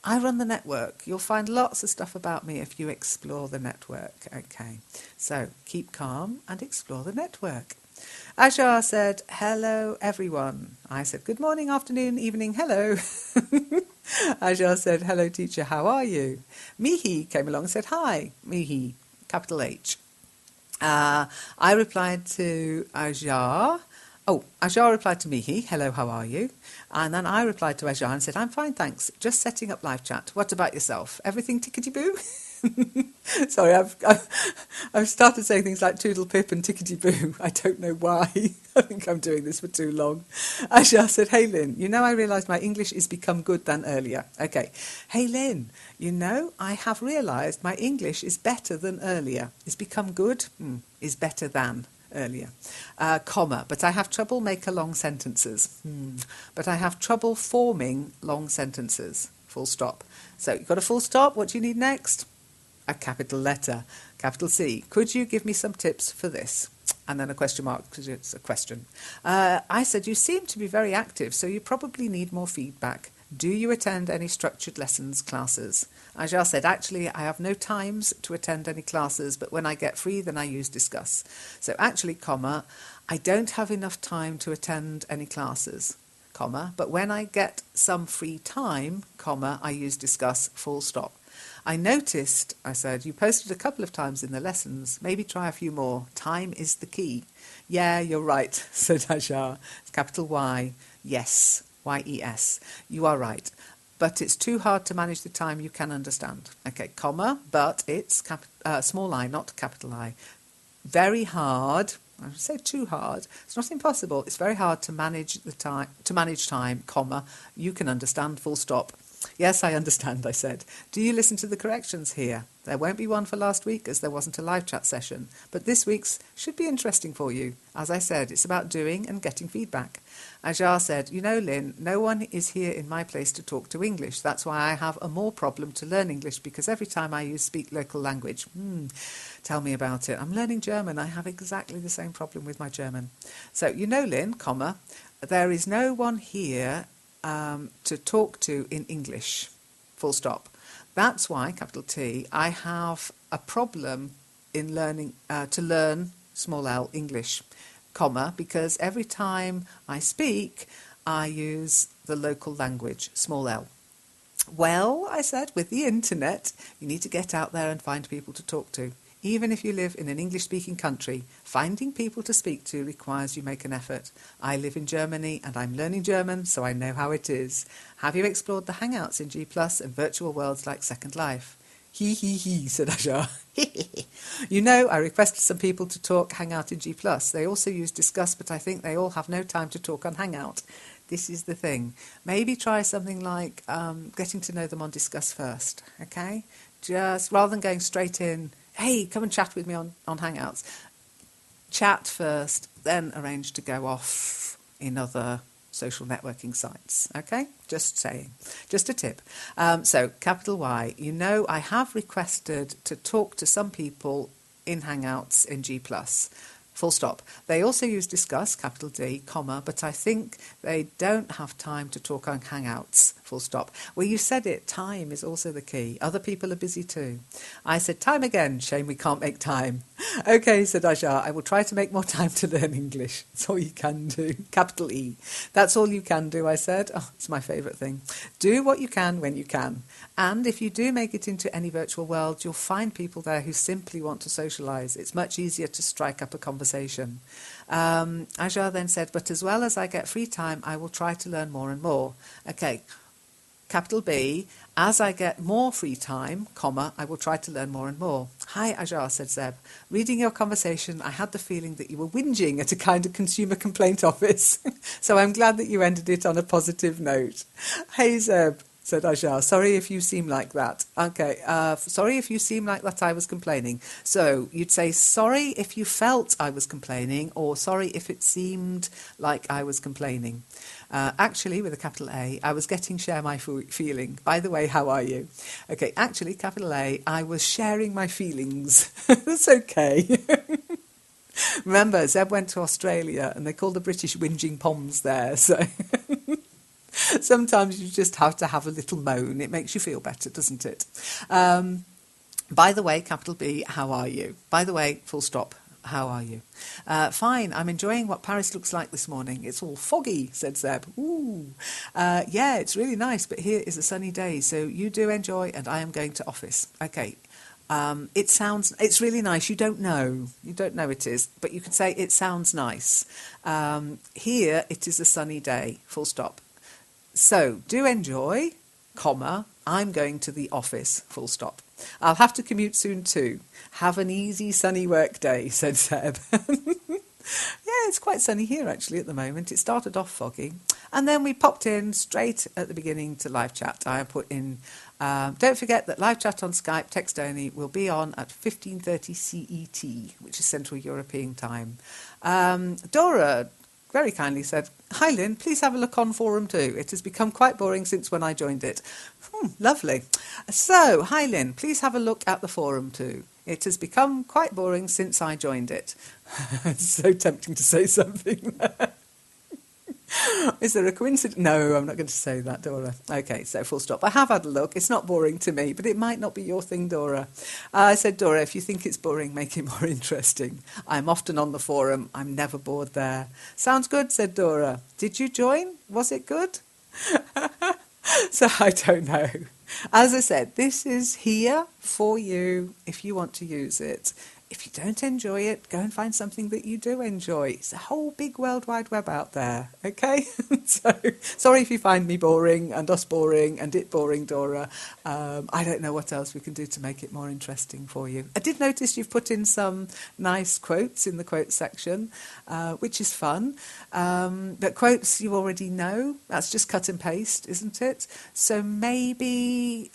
I run the network. You'll find lots of stuff about me if you explore the network. Okay, so keep calm and explore the network. Ajar said, hello, everyone. I said, good morning, afternoon, evening, hello. Ajar said, hello, teacher, how are you? Mihi came along and said, hi, Mihi, capital H. I replied to Ajar, Oh, Ajar replied to Mihi, hello, how are you? And then I replied to Ajar and said, I'm fine, thanks. Just setting up live chat. What about yourself? Everything tickety-boo? Sorry, I've started saying things like toodle pip and tickety boo. I don't know why. I think I'm doing this for too long. Aisha said, hey Lynn, you know I realised my English is become good than earlier. Okay. Hey Lynn, you know I have realised my English is better than earlier. Is become good? Is better than earlier. Comma, but I have trouble make long sentences. But I have trouble forming long sentences. Full stop. So you've got a full stop. What do you need next? A capital letter, capital C. Could you give me some tips for this? And then a question mark because it's a question. I said, you seem to be very active, so you probably need more feedback. Do you attend any structured lessons classes? Ajar said, actually, I have no times to attend any classes, but when I get free, then I use Discuss. So actually, comma, I don't have enough time to attend any classes, comma, but when I get some free time, comma, I use Discuss, full stop. I noticed, I said, you posted a couple of times in the lessons. Maybe try a few more. Time is the key. Yeah, you're right, said Ajar. Capital Y. Yes. Y-E-S. You are right. But it's too hard to manage the time you can understand. Okay, comma, but it's small I, not capital I. Very hard. I would say too hard. It's not impossible. It's very hard to manage time, comma. You can understand, full stop. Yes, I understand, I said. Do you listen to the corrections here? There won't be one for last week as there wasn't a live chat session, but this week's should be interesting for you. As I said, it's about doing and getting feedback. Ajar said, you know, Lynn, no one is here in my place to talk to English. That's why I have a more problem to learn English because every time I use speak local language. Tell me about it. I'm learning German. I have exactly the same problem with my German. So, you know, Lynn, comma, there is no one here to talk to in English, full stop. That's why, capital T, I have a problem in learning to learn small l English, comma, because every time I speak, I use the local language, small l. Well, I said, with the internet, you need to get out there and find people to talk to. Even if you live in an English-speaking country, finding people to speak to requires you make an effort. I live in Germany and I'm learning German, so I know how it is. Have you explored the Hangouts in G+ and virtual worlds like Second Life? He, said Ajar. You know, I requested some people to talk Hangout in G+. They also use Discuss, but I think they all have no time to talk on Hangout. This is the thing. Maybe try something like getting to know them on Discuss first, okay? Just rather than going straight in, hey, come and chat with me on Hangouts. Chat first, then arrange to go off in other social networking sites, okay? Just saying. Just a tip. So, capital Y, you know I have requested to talk to some people in Hangouts in G+. Full stop. They also use Discuss, capital D, comma, but I think they don't have time to talk on Hangouts, full stop. Well, you said it. Time is also the key. Other people are busy too. I said, time again. Shame we can't make time. Okay, said Ajar, I will try to make more time to learn English. That's all you can do. Capital E. That's all you can do, I said. Oh, it's my favourite thing. Do what you can when you can. And if you do make it into any virtual world, you'll find people there who simply want to socialise. It's much easier to strike up a conversation. Ajar then said, but as well as I get free time, I will try to learn more and more. Okay, capital B, as I get more free time, comma, I will try to learn more and more. Hi, Ajar, said Zeb. Reading your conversation, I had the feeling that you were whinging at a kind of consumer complaint office. So I'm glad that you ended it on a positive note. Hey, Zeb, said Ajar. Sorry if you seem like that. Okay, sorry if you seem like that I was complaining. So you'd say sorry if you felt I was complaining, or sorry if it seemed like I was complaining. Actually, with a capital A, I was getting share my feeling. By the way, how are you? Okay, actually, capital A, I was sharing my feelings. That's okay. Remember, Zeb went to Australia and they call the British whinging poms there, so... Sometimes you just have to have a little moan. It makes you feel better, doesn't it? By the way, capital B, how are you? By the way, full stop, how are you? Fine, I'm enjoying what Paris looks like this morning. It's all foggy, said Zeb. Ooh. Yeah, it's really nice, but here is a sunny day, so you do enjoy and I am going to office. Okay, It's really nice. You don't know it is, but you can say it sounds nice. Here it is a sunny day, full stop. So do enjoy, comma, I'm going to the office, full stop. I'll have to commute soon too. Have an easy sunny work day, said Seb. Yeah, it's quite sunny here actually at the moment. It started off foggy. And then we popped in straight at the beginning to live chat. I put in, don't forget that live chat on Skype, text only, will be on at 15:30 CET, which is Central European Time. Dora very kindly said, "Hi Lynn, please have a look on forum too. It has become quite boring since when I joined it." Lovely. So, hi Lynn, please have a look at the forum too. It has become quite boring since I joined it. It's so tempting to say something. Is there a coincidence? No, I'm not going to say that, Dora. Okay, so full stop. I have had a look. It's not boring to me, but it might not be your thing, Dora. I said, Dora, if you think it's boring, make it more interesting. I'm often on the forum. I'm never bored there. Sounds good, said Dora. Did you join? Was it good? So I don't know. As I said, this is here for you if you want to use it. If you don't enjoy it, go and find something that you do enjoy. It's a whole big World Wide Web out there, okay? So, sorry if you find me boring and us boring and it boring, Dora. I don't know what else we can do to make it more interesting for you. I did notice you've put in some nice quotes in the quotes section, which is fun. But quotes you already know. That's just cut and paste, isn't it? So maybe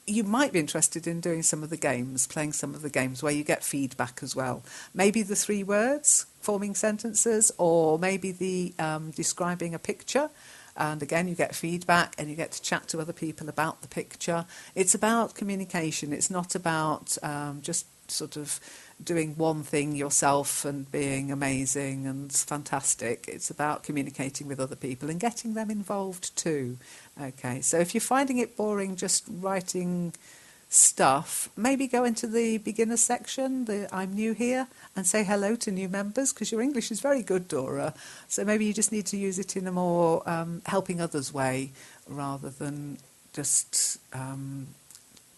you might be interested in doing some of the games, playing some of the games where you get feedback as well. Maybe the 3 words forming sentences, or maybe the describing a picture. And again, you get feedback and you get to chat to other people about the picture. It's about communication. It's not about just sort of doing one thing yourself and being amazing and fantastic. It's about communicating with other people and getting them involved too. Okay, so if you're finding it boring just writing stuff, maybe go into the beginner section, the I'm new here, and say hello to new members, because your English is very good, Dora. So maybe you just need to use it in a more helping others way rather than just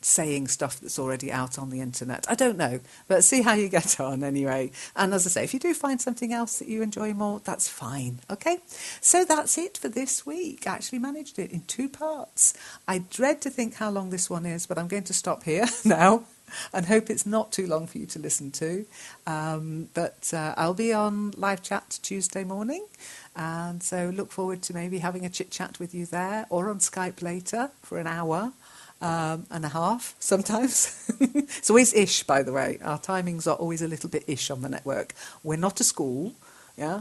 saying stuff that's already out on the internet. I don't know, but see how you get on anyway. And as I say, if you do find something else that you enjoy more, that's fine. Okay, so that's it for this week. I actually managed it in 2 parts. I dread to think how long this one is, but I'm going to stop here now and hope it's not too long for you to listen to. But I'll be on live chat Tuesday morning, and so look forward to maybe having a chit chat with you there or on Skype later for an hour and a half sometimes. It's always ish, by the way. Our timings are always a little bit ish on the network. We're not a school, yeah.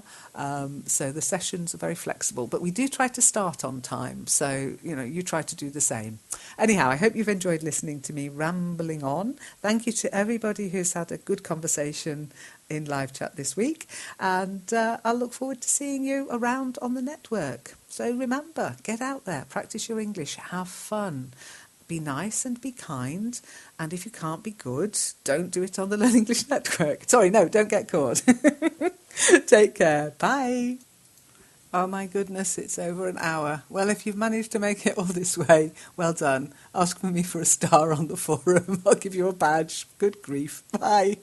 So the sessions are very flexible, but we do try to start on time. So, you try to do the same. Anyhow, I hope you've enjoyed listening to me rambling on. Thank you to everybody who's had a good conversation in live chat this week. And I'll look forward to seeing you around on the network. So remember, get out there, practice your English, have fun. Be nice and be kind, and if you can't be good, don't do it on the Learn English Network. Sorry, no, don't get caught. Take care. Bye. Oh my goodness, it's over an hour. Well, if you've managed to make it all this way, well done. Ask for me for a star on the forum. I'll give you a badge. Good grief. Bye.